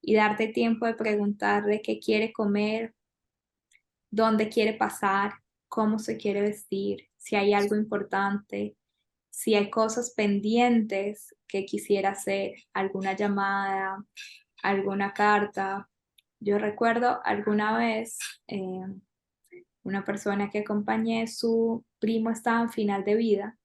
Y darte tiempo de preguntarle qué quiere comer, dónde quiere pasar, cómo se quiere vestir, si hay algo importante, si hay cosas pendientes que quisiera hacer, alguna llamada, alguna carta. Yo recuerdo alguna vez una persona que acompañé, su primo estaba en final de vida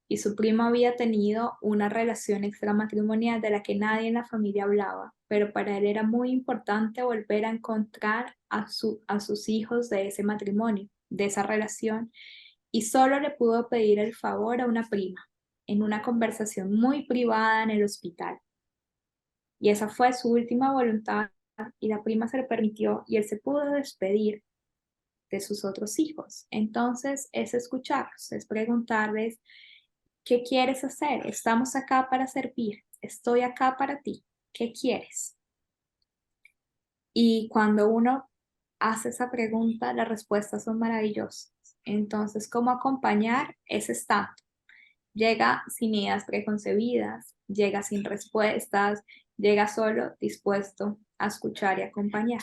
y su primo había tenido una relación extramatrimonial de la que nadie en la familia hablaba, pero para él era muy importante volver a encontrar a sus hijos de ese matrimonio, de esa relación, y solo le pudo pedir el favor a una prima en una conversación muy privada en el hospital. Y esa fue su última voluntad y la prima se lo permitió y él se pudo despedir de sus otros hijos. Entonces es escucharlos, es preguntarles, ¿qué quieres hacer? Estamos acá para servir, estoy acá para ti, ¿qué quieres? Y cuando uno hace esa pregunta, las respuestas son maravillosas. Entonces, ¿cómo acompañar ese estado? Llega sin ideas preconcebidas, llega sin respuestas, llega solo dispuesto a escuchar y acompañar.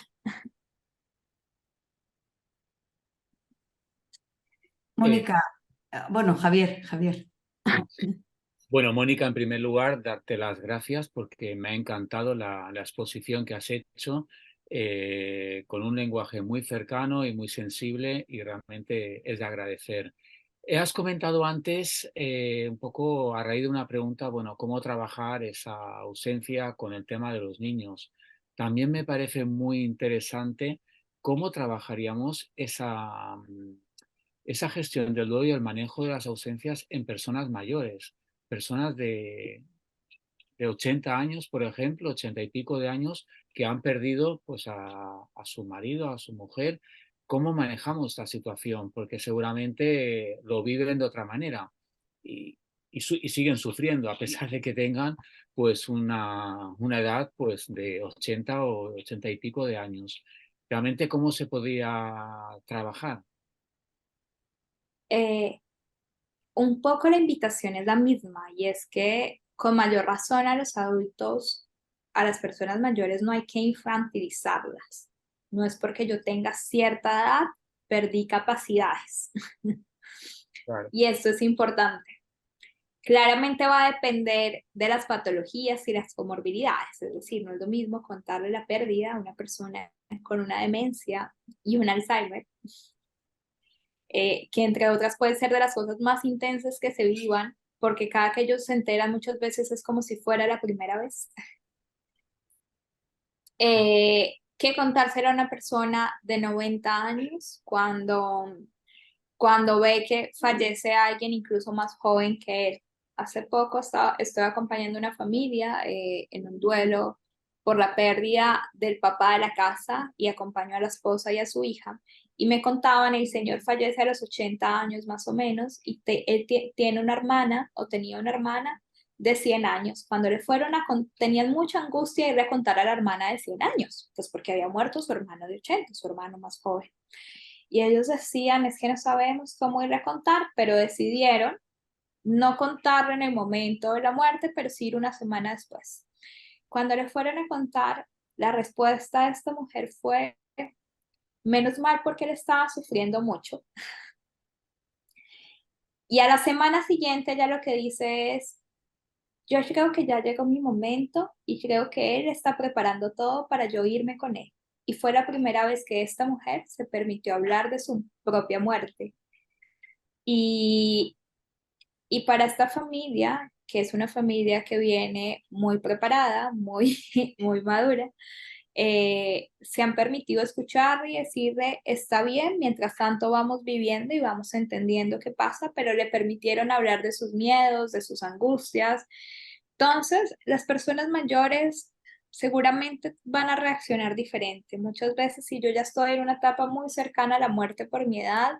Mónica, bueno, Javier. Bueno, Mónica, en primer lugar, darte las gracias porque me ha encantado la exposición que has hecho con un lenguaje muy cercano y muy sensible y realmente es de agradecer. Has comentado antes, un poco a raíz de una pregunta, bueno, cómo trabajar esa ausencia con el tema de los niños. También me parece muy interesante cómo trabajaríamos esa gestión del duelo y el manejo de las ausencias en personas mayores, personas de 80 años, por ejemplo, 80 y pico de años, que han perdido pues, a su marido, a su mujer. ¿Cómo manejamos esta situación? Porque seguramente lo viven de otra manera y siguen sufriendo, a pesar de que tengan pues, una edad pues, de 80 o 80 y pico de años. Realmente, ¿cómo se podría trabajar? Eh, un poco la invitación es la misma y es que con mayor razón a los adultos, a las personas mayores no hay que infantilizarlas. No es porque yo tenga cierta edad, perdí capacidades. Claro. Y esto es importante. Claramente va a depender de las patologías y las comorbilidades, es decir, no es lo mismo contarle la pérdida a una persona con una demencia y un Alzheimer, que entre otras puede ser de las cosas más intensas que se vivan, porque cada que ellos se enteran muchas veces es como si fuera la primera vez. Que contárselo a una persona de 90 años cuando ve que fallece alguien incluso más joven que él. Hace poco estoy acompañando a una familia en un duelo por la pérdida del papá de la casa y acompañó a la esposa y a su hija. Y me contaban, el señor fallece a los 80 años más o menos y él tiene una hermana o tenía una hermana de 100 años. Cuando tenían mucha angustia de ir a contar a la hermana de 100 años, pues porque había muerto su hermano de 80, su hermano más joven. y ellos decían, es que no sabemos cómo ir a contar, pero decidieron no contarlo en el momento de la muerte, pero sí ir una semana después. Cuando le fueron a contar, la respuesta de esta mujer fue, menos mal porque él estaba sufriendo mucho. Y a la semana siguiente ella lo que dice es, yo creo que ya llegó mi momento y creo que él está preparando todo para yo irme con él. Y fue la primera vez que esta mujer se permitió hablar de su propia muerte. Y, y para esta familia, que es una familia que viene muy preparada, muy, muy madura, se han permitido escuchar y decirle, está bien, mientras tanto vamos viviendo y vamos entendiendo qué pasa, pero le permitieron hablar de sus miedos, de sus angustias. Entonces, las personas mayores seguramente van a reaccionar diferente. Muchas veces, si yo ya estoy en una etapa muy cercana a la muerte por mi edad,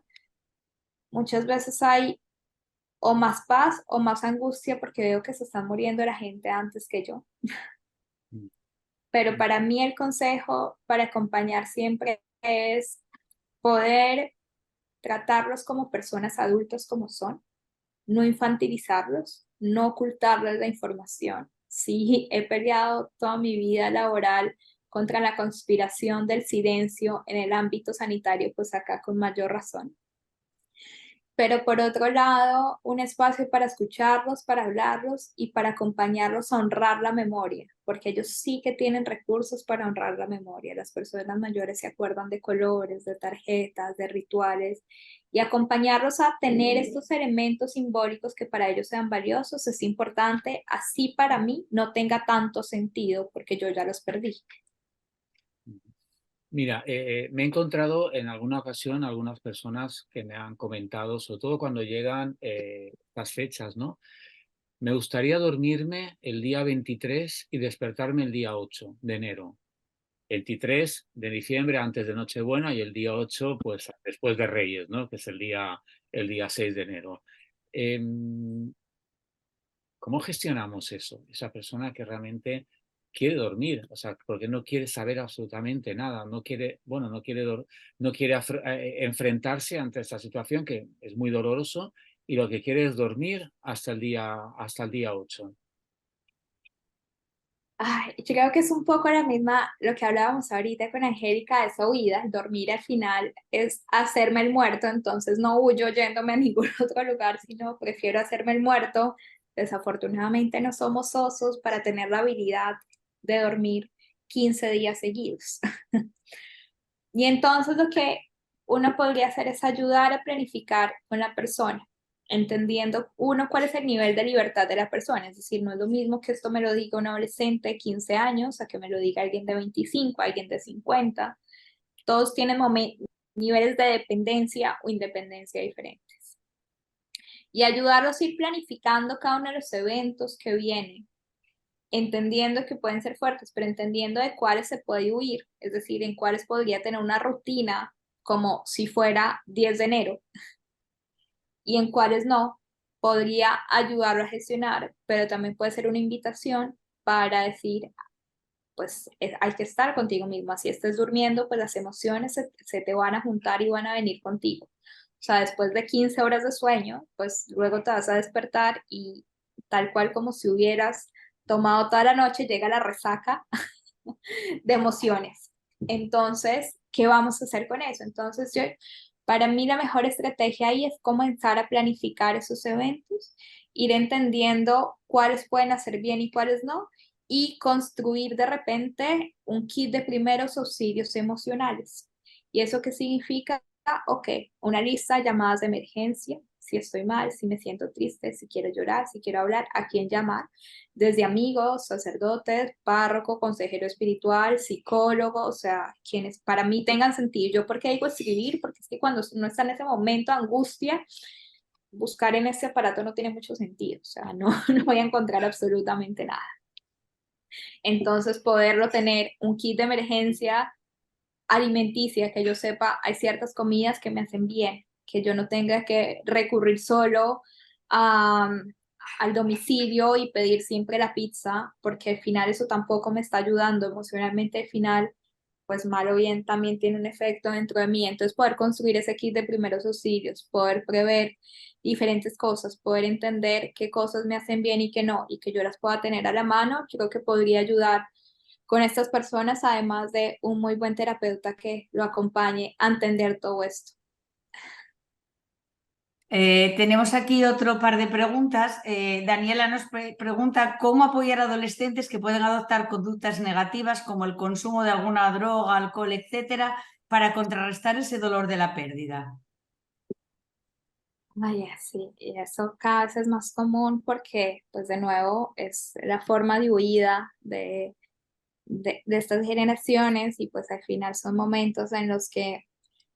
muchas veces hay o más paz o más angustia porque veo que se están muriendo la gente antes que yo. Pero para mí el consejo para acompañar siempre es poder tratarlos como personas adultas como son, no infantilizarlos, no ocultarles la información. Sí, he peleado toda mi vida laboral contra la conspiración del silencio en el ámbito sanitario, pues acá con mayor razón. Pero por otro lado, un espacio para escucharlos, para hablarlos y para acompañarlos a honrar la memoria, porque ellos sí que tienen recursos para honrar la memoria. Las personas mayores se acuerdan de colores, de tarjetas, de rituales, y acompañarlos a tener estos elementos simbólicos que para ellos sean valiosos es importante, así para mí no tenga tanto sentido, porque yo ya los perdí. Mira, me he encontrado en alguna ocasión algunas personas que me han comentado, sobre todo cuando llegan estas fechas, ¿no? Me gustaría dormirme el día 23 y despertarme el día 8 de enero. 23 de diciembre antes de Nochebuena y el día 8 pues después de Reyes, ¿no? Que es el día 6 de enero. ¿Cómo gestionamos eso? Esa persona que realmente quiere dormir, o sea, porque no quiere saber absolutamente nada, no quiere, bueno, no quiere enfrentarse ante esta situación que es muy doloroso y lo que quiere es dormir hasta el día 8. Ay, yo creo que es un poco la misma, lo que hablábamos ahorita con Angélica, de esa huida, dormir al final es hacerme el muerto, entonces no huyo yéndome a ningún otro lugar, sino prefiero hacerme el muerto. Desafortunadamente no somos osos para tener la habilidad de dormir 15 días seguidos. Y entonces lo que uno podría hacer es ayudar a planificar con la persona, entendiendo uno cuál es el nivel de libertad de la persona. Es decir, no es lo mismo que esto me lo diga un adolescente de 15 años a que me lo diga alguien de 25, alguien de 50. Todos tienen niveles de dependencia o independencia diferentes. Y ayudarlos a ir planificando cada uno de los eventos que vienen, entendiendo que pueden ser fuertes, pero entendiendo de cuáles se puede huir, es decir, en cuáles podría tener una rutina como si fuera 10 de enero y en cuáles no, podría ayudarlo a gestionar, pero también puede ser una invitación para decir, pues hay que estar contigo mismo, si estés durmiendo, pues las emociones se te van a juntar y van a venir contigo. O sea, después de 15 horas de sueño, pues luego te vas a despertar y tal cual como si hubieras tomado toda la noche, llega la resaca de emociones. Entonces, ¿qué vamos a hacer con eso? Entonces, para mí la mejor estrategia ahí es comenzar a planificar esos eventos, ir entendiendo cuáles pueden hacer bien y cuáles no, y construir de repente un kit de primeros auxilios emocionales. ¿Y eso qué significa? Ok, una lista de llamadas de emergencia, si estoy mal, si me siento triste, si quiero llorar, si quiero hablar, a quién llamar, desde amigos, sacerdotes, párroco, consejero espiritual, psicólogo, o sea, quienes para mí tengan sentido. ¿Yo por qué digo escribir? Porque es que cuando uno está en ese momento de angustia, buscar en ese aparato no tiene mucho sentido, o sea, no, no voy a encontrar absolutamente nada. Entonces, poderlo tener, un kit de emergencia alimenticia, que yo sepa, hay ciertas comidas que me hacen bien, que yo no tenga que recurrir solo a, al domicilio y pedir siempre la pizza, porque al final eso tampoco me está ayudando emocionalmente. Al final, pues mal o bien también tiene un efecto dentro de mí. Entonces poder construir ese kit de primeros auxilios, poder prever diferentes cosas, poder entender qué cosas me hacen bien y qué no, y que yo las pueda tener a la mano, creo que podría ayudar con estas personas, además de un muy buen terapeuta que lo acompañe a entender todo esto. Tenemos aquí otro par de preguntas. Daniela nos pregunta cómo apoyar a adolescentes que pueden adoptar conductas negativas como el consumo de alguna droga, alcohol, etcétera, para contrarrestar ese dolor de la pérdida. Vaya, sí, y eso cada vez es más común porque, pues de nuevo, es la forma de huida de estas generaciones y pues al final son momentos en los que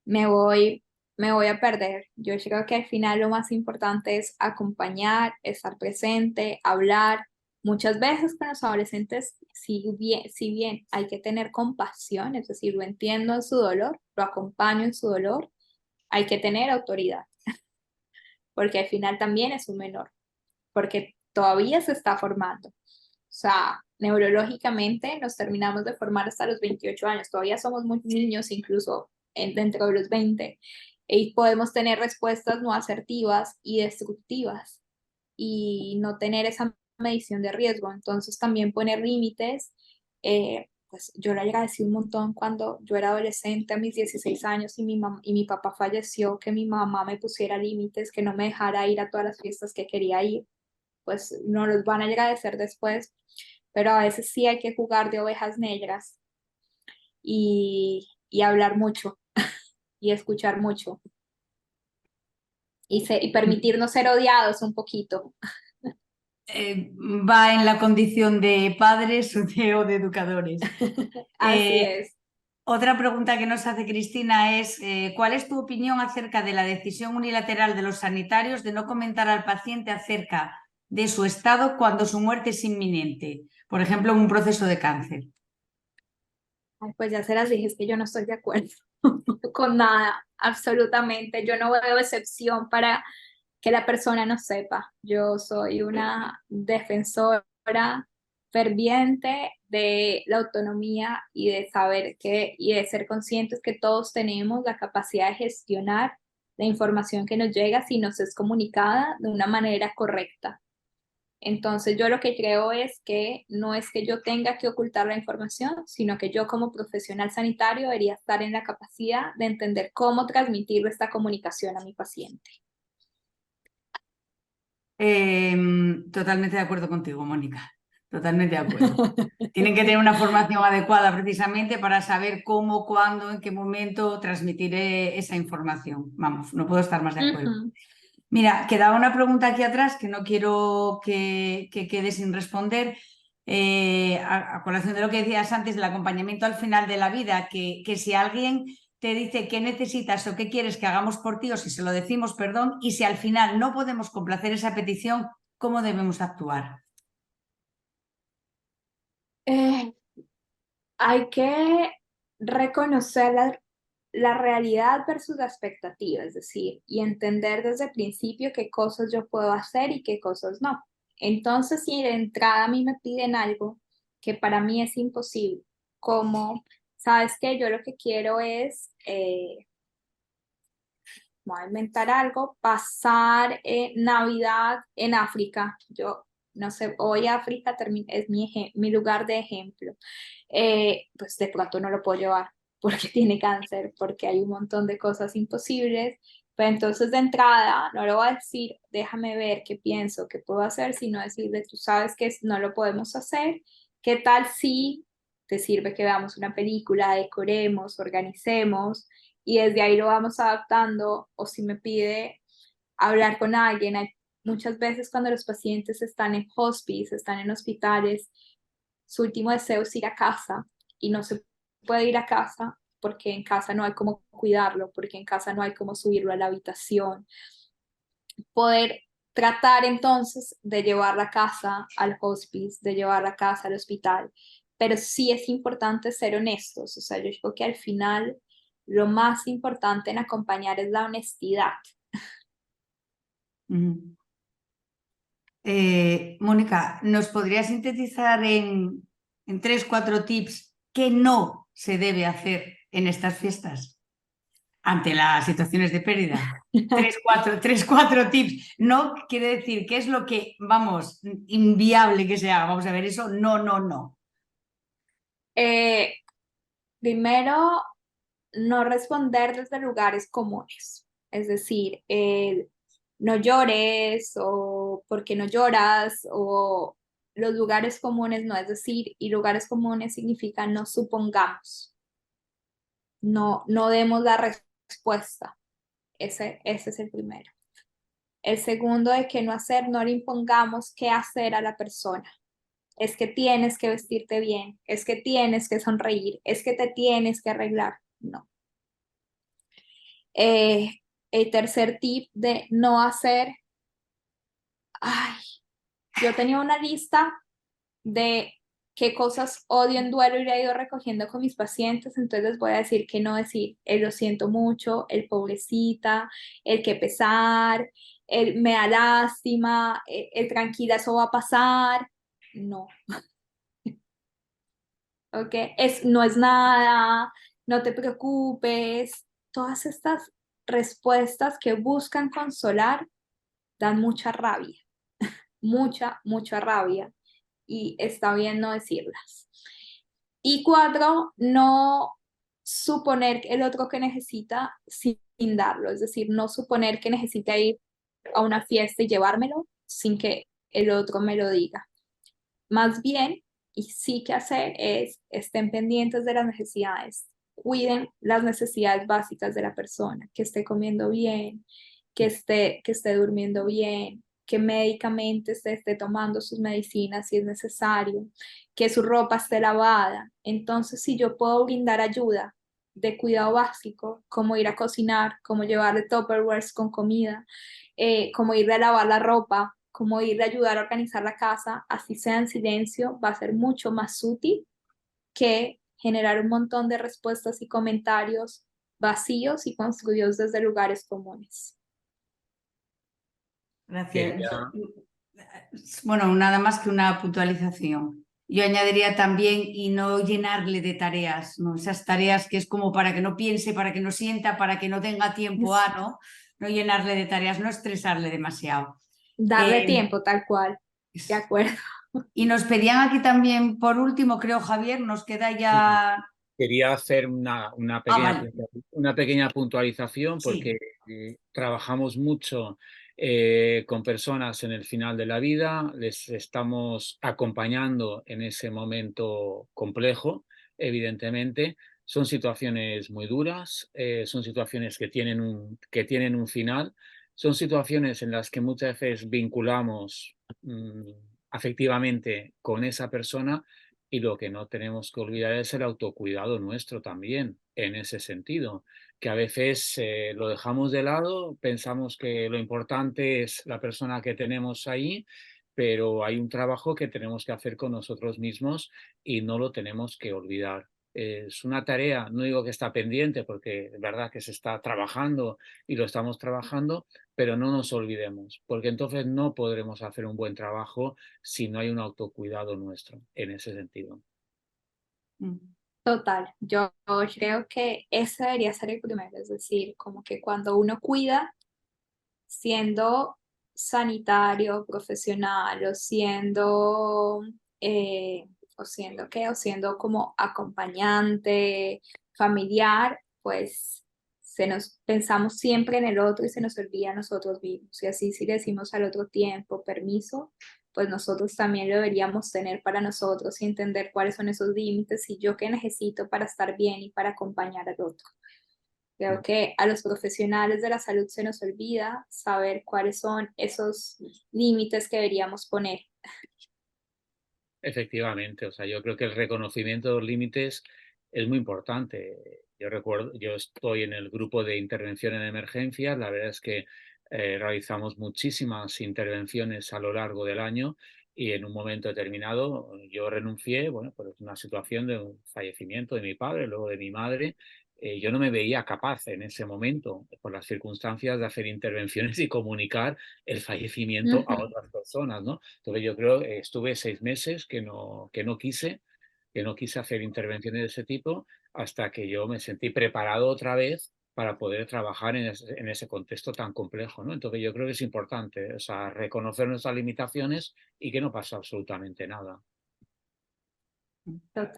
me voy, me voy a perder. Yo creo que al final lo más importante es acompañar, estar presente, hablar. Muchas veces con los adolescentes, si bien hay que tener compasión, es decir, lo entiendo en su dolor, lo acompaño en su dolor, hay que tener autoridad, porque al final también es un menor, porque todavía se está formando. O sea, neurológicamente nos terminamos de formar hasta los 28 años, todavía somos muy niños, incluso dentro de los 20, y podemos tener respuestas no asertivas y destructivas y no tener esa medición de riesgo. Entonces también poner límites. Pues yo le agradecí un montón cuando yo era adolescente a mis 16 años y mi papá falleció, que mi mamá me pusiera límites, que no me dejara ir a todas las fiestas que quería ir. Pues no los van a agradecer después, pero a veces sí hay que jugar de ovejas negras y hablar mucho y escuchar mucho y permitirnos ser odiados un poquito. Va en la condición de padres o de educadores. Así es. Otra pregunta que nos hace Cristina es, ¿cuál es tu opinión acerca de la decisión unilateral de los sanitarios de no comentar al paciente acerca de su estado cuando su muerte es inminente? Por ejemplo, en un proceso de cáncer. Ay, pues ya se las dije, es que yo no estoy de acuerdo con nada, absolutamente. Yo no veo excepción para que la persona no sepa. Yo soy una defensora ferviente de la autonomía y de saber que, y de ser conscientes que todos tenemos la capacidad de gestionar la información que nos llega si nos es comunicada de una manera correcta. Entonces yo lo que creo es que no es que yo tenga que ocultar la información, sino que yo como profesional sanitario debería estar en la capacidad de entender cómo transmitir esta comunicación a mi paciente. Totalmente de acuerdo contigo, Mónica. Totalmente de acuerdo. Tienen que tener una formación adecuada precisamente para saber cómo, cuándo, en qué momento transmitir esa información. Vamos, no puedo estar más de acuerdo. Mira, quedaba una pregunta aquí atrás que no quiero que quede sin responder. A colación de lo que decías antes del acompañamiento al final de la vida, que si alguien te dice qué necesitas o qué quieres que hagamos por ti, o si se lo decimos, perdón, y si al final no podemos complacer esa petición, ¿cómo debemos actuar? Hay que reconocer la realidad versus la expectativa, es decir, y entender desde el principio qué cosas yo puedo hacer y qué cosas no. Entonces, si de entrada a mí me piden algo que para mí es imposible, como, ¿sabes qué? Yo lo que quiero es, voy a inventar algo, pasar Navidad en África. Yo, no sé, hoy África es mi lugar de ejemplo. Pues de pronto no lo puedo llevar porque tiene cáncer, porque hay un montón de cosas imposibles. Pero entonces de entrada no lo voy a decir, déjame ver qué pienso, qué puedo hacer, sino decirle, tú sabes que no lo podemos hacer. ¿Qué tal si te sirve que veamos una película, decoremos, organicemos y desde ahí lo vamos adaptando? O si me pide hablar con alguien, muchas veces cuando los pacientes están en hospice, están en hospitales, su último deseo es ir a casa y no se puede ir a casa porque en casa no hay cómo cuidarlo, porque en casa no hay cómo subirlo a la habitación. Poder tratar entonces de llevar la casa al hospice, de llevar la casa al hospital, pero sí es importante ser honestos. O sea, yo creo que al final lo más importante en acompañar es la honestidad. Mónica, ¿nos podrías sintetizar en 3, 4 tips qué no se debe hacer en estas fiestas ante las situaciones de pérdida? Tres, cuatro tips. No quiere decir qué es lo que, vamos, inviable que se haga. Vamos a ver, eso no, no, no. Primero, no responder desde lugares comunes. Es decir, no llores o por qué no lloras o los lugares comunes no, es decir, y lugares comunes significa no supongamos, no demos la respuesta. Ese es el primero. El segundo de que no hacer, no le impongamos qué hacer a la persona. Es que tienes que vestirte bien, es que tienes que sonreír, es que te tienes que arreglar. No. El tercer tip de no hacer, ay, yo tenía una lista de qué cosas odio en duelo y la he ido recogiendo con mis pacientes, entonces les voy a decir que no decir el lo siento mucho, el pobrecita, el que pesar, el me da lástima, el tranquila, eso va a pasar. No, ¿ok? No es nada, no te preocupes. Todas estas respuestas que buscan consolar dan mucha rabia, mucha rabia y está bien no decirlas. Y cuatro, no suponer el otro que necesita sin darlo, es decir, no suponer que necesita ir a una fiesta y llevármelo sin que el otro me lo diga. Más bien, y sí que hacer es, estén pendientes de las necesidades, cuiden las necesidades básicas de la persona, que esté comiendo bien, que esté durmiendo bien, que médicamente se esté tomando sus medicinas si es necesario, que su ropa esté lavada. Entonces, si yo puedo brindar ayuda de cuidado básico, como ir a cocinar, como llevarle Tupperwares con comida, como ir a lavar la ropa, como ir a ayudar a organizar la casa, así sea en silencio, va a ser mucho más útil que generar un montón de respuestas y comentarios vacíos y construidos desde lugares comunes. Gracias. Quería, Bueno, nada más que una puntualización. Yo añadiría también y no llenarle de tareas, ¿no? Esas tareas que es como para que no piense, para que no sienta, para que no tenga tiempo a, ¿no? No llenarle de tareas, no estresarle demasiado. Darle tiempo, tal cual. De acuerdo. Y nos pedían aquí también, por último, creo, Javier, nos queda sí, ya... quería hacer Ah, vale, una pequeña puntualización sí. porque trabajamos mucho con personas en el final de la vida, les estamos acompañando en ese momento complejo, evidentemente. Son situaciones muy duras, son situaciones que tienen un final, son situaciones en las que muchas veces vinculamos afectivamente con esa persona y lo que no tenemos que olvidar es el autocuidado nuestro también, en ese sentido, que a veces lo dejamos de lado, pensamos que lo importante es la persona que tenemos ahí, pero hay un trabajo que tenemos que hacer con nosotros mismos y no lo tenemos que olvidar. Es una tarea, no digo que está pendiente, porque es verdad que se está trabajando y lo estamos trabajando, pero no nos olvidemos, porque entonces no podremos hacer un buen trabajo si no hay un autocuidado nuestro en ese sentido. Total, yo creo que ese debería ser el primero, es decir, como que cuando uno cuida, siendo sanitario, profesional eh, o siendo como acompañante, familiar, pues pensamos siempre en el otro y se nos olvida a nosotros mismos. Y así si le decimos al otro tiempo, permiso, pues nosotros también lo deberíamos tener para nosotros y entender cuáles son esos límites y yo qué necesito para estar bien y para acompañar al otro. Creo que a los profesionales de la salud se nos olvida saber cuáles son esos límites que deberíamos poner. Efectivamente, o sea, yo creo que el reconocimiento de los límites es muy importante. Yo recuerdo, yo estoy en el grupo de intervención en emergencias, la verdad es que realizamos muchísimas intervenciones a lo largo del año y en un momento determinado yo renuncié, bueno, por una situación de un fallecimiento de mi padre, luego de mi madre. Yo no me veía capaz en ese momento, por las circunstancias, de hacer intervenciones y comunicar el fallecimiento a otras personas, ¿no? Entonces yo creo que estuve 6 meses que no quise, que no quise hacer intervenciones de ese tipo hasta que yo me sentí preparado otra vez para poder trabajar en ese contexto tan complejo, ¿no? Entonces yo creo que es importante, o sea, reconocer nuestras limitaciones y que no pasa absolutamente nada. Total.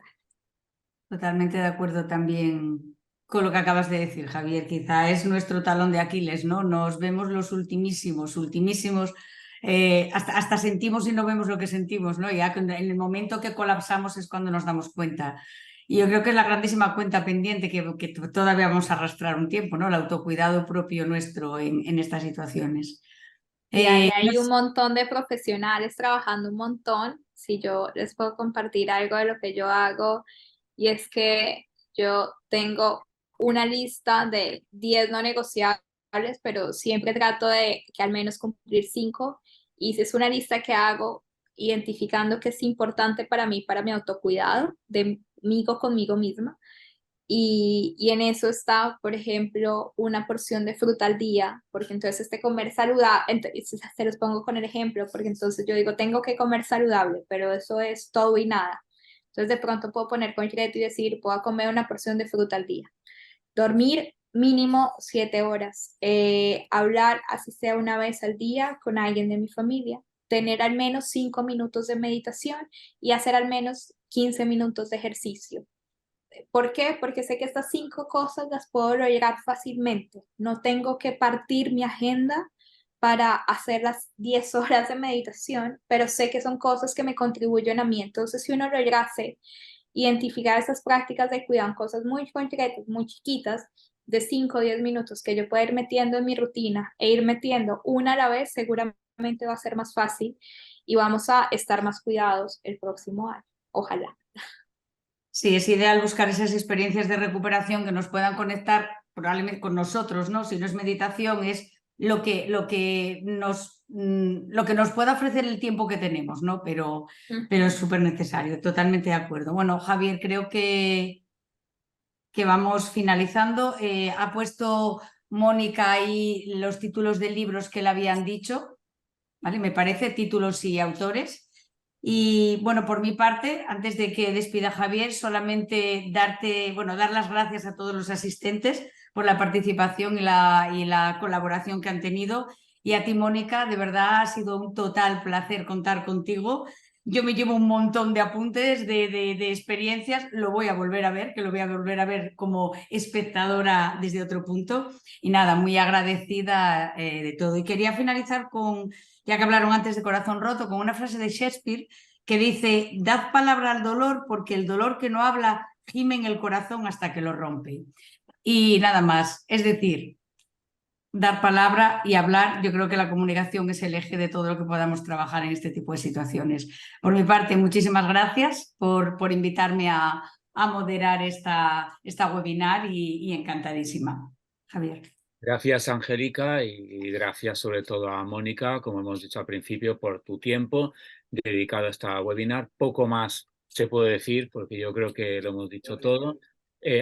Totalmente de acuerdo también con lo que acabas de decir, Javier. Quizá es nuestro talón de Aquiles, ¿no? Nos vemos los ultimísimos, hasta sentimos y no vemos lo que sentimos, ¿no? Ya en el momento que colapsamos es cuando nos damos cuenta. Y yo creo que es la grandísima cuenta pendiente que todavía vamos a arrastrar un tiempo, ¿no? El autocuidado propio nuestro en estas situaciones. Y ahí hay un montón de profesionales trabajando un montón. Si yo les puedo compartir algo de lo que yo hago, y es que yo tengo una lista de 10 no negociables, pero siempre trato de que al menos cumplir 5. Y si es una lista que hago identificando que es importante para mí, para mi autocuidado, de mí conmigo misma. Y en eso está, por ejemplo, una porción de fruta al día, porque entonces comer saludable, se los pongo con el ejemplo, porque entonces yo digo, tengo que comer saludable, pero eso es todo y nada. Entonces de pronto puedo poner concreto y decir, puedo comer una porción de fruta al día. Dormir mínimo 7 horas. Hablar, así sea una vez al día, con alguien de mi familia. Tener al menos 5 minutos de meditación y hacer al menos 15 minutos de ejercicio. ¿Por qué? Porque sé que estas 5 cosas las puedo lograr fácilmente. No tengo que partir mi agenda para hacer las 10 horas de meditación, pero sé que son cosas que me contribuyen a mí. Entonces, si uno lograse identificar esas prácticas de cuidado en cosas muy concretas, muy chiquitas, de 5 o 10 minutos que yo pueda ir metiendo en mi rutina e ir metiendo una a la vez, seguramente va a ser más fácil y vamos a estar más cuidados el próximo año. Ojalá. Sí, es ideal buscar esas experiencias de recuperación que nos puedan conectar probablemente con nosotros, ¿no? Si no es meditación, es lo que nos pueda ofrecer el tiempo que tenemos, ¿no? Pero es súper necesario, totalmente de acuerdo. Bueno, Javier, creo que vamos finalizando. Ha puesto Mónica ahí los títulos de libros que le habían dicho, ¿vale? Me parece, títulos y autores. Y bueno, por mi parte, antes de que despida Javier, solamente dar las gracias a todos los asistentes por la participación y la colaboración que han tenido. Y a ti, Mónica, de verdad ha sido un total placer contar contigo. Yo me llevo un montón de apuntes, de experiencias, lo voy a volver a ver, que lo voy a volver a ver como espectadora desde otro punto. Y nada, muy agradecida de todo. Y quería finalizar con, ya que hablaron antes de Corazón Roto, con una frase de Shakespeare que dice, dad palabra al dolor porque el dolor que no habla gime en el corazón hasta que lo rompe. Y nada más, es decir, dar palabra y hablar, yo creo que la comunicación es el eje de todo lo que podamos trabajar en este tipo de situaciones. Por mi parte, muchísimas gracias por invitarme a moderar esta webinar y encantadísima. Javier. Gracias, Angélica, y gracias sobre todo a Mónica, como hemos dicho al principio, por tu tiempo dedicado a esta webinar. Poco más se puede decir, porque yo creo que lo hemos dicho todo.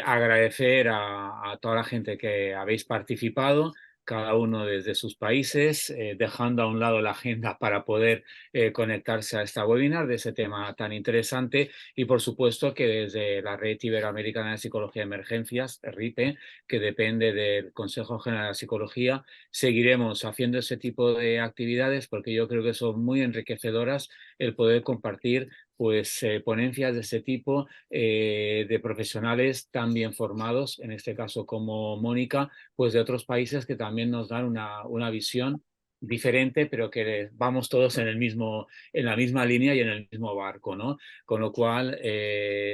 Agradecer a toda la gente que habéis participado, cada uno desde sus países, dejando a un lado la agenda para poder conectarse a esta webinar de ese tema tan interesante. Y por supuesto que desde la Red Iberoamericana de Psicología de Emergencias, RIPE, que depende del Consejo General de Psicología, seguiremos haciendo ese tipo de actividades porque yo creo que son muy enriquecedoras el poder compartir ponencias de ese tipo de profesionales tan bien formados, en este caso como Mónica, pues de otros países que también nos dan una visión diferente, pero que vamos todos en la misma línea y en el mismo barco, ¿no? Con lo cual,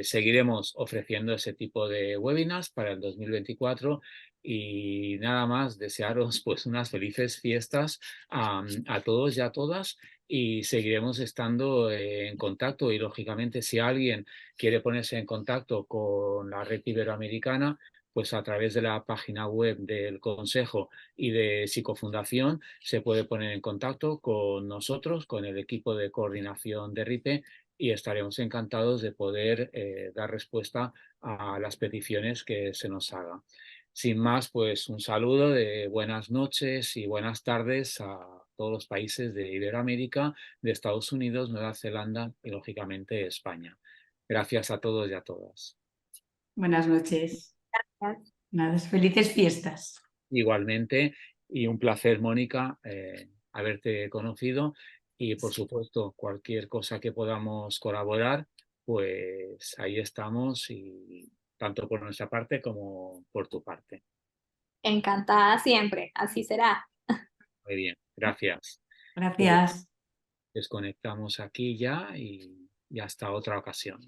seguiremos ofreciendo ese tipo de webinars para el 2024 y nada más desearos pues unas felices fiestas a todos y a todas y seguiremos estando en contacto y lógicamente si alguien quiere ponerse en contacto con la Red Iberoamericana, pues a través de la página web del Consejo y de Psicofundación se puede poner en contacto con nosotros, con el equipo de coordinación de RIPE y estaremos encantados de poder dar respuesta a las peticiones que se nos hagan. Sin más, pues un saludo de buenas noches y buenas tardes a todos los países de Iberoamérica, de Estados Unidos, Nueva Zelanda y lógicamente España. Gracias a todos y a todas. Buenas noches. Gracias. Nada, felices fiestas. Igualmente, y un placer, Mónica, haberte conocido y, por supuesto, cualquier cosa que podamos colaborar, pues ahí estamos, y tanto por nuestra parte como por tu parte. Encantada siempre, así será. Muy bien, gracias. Pues Gracias. desconectamos aquí ya y hasta otra ocasión.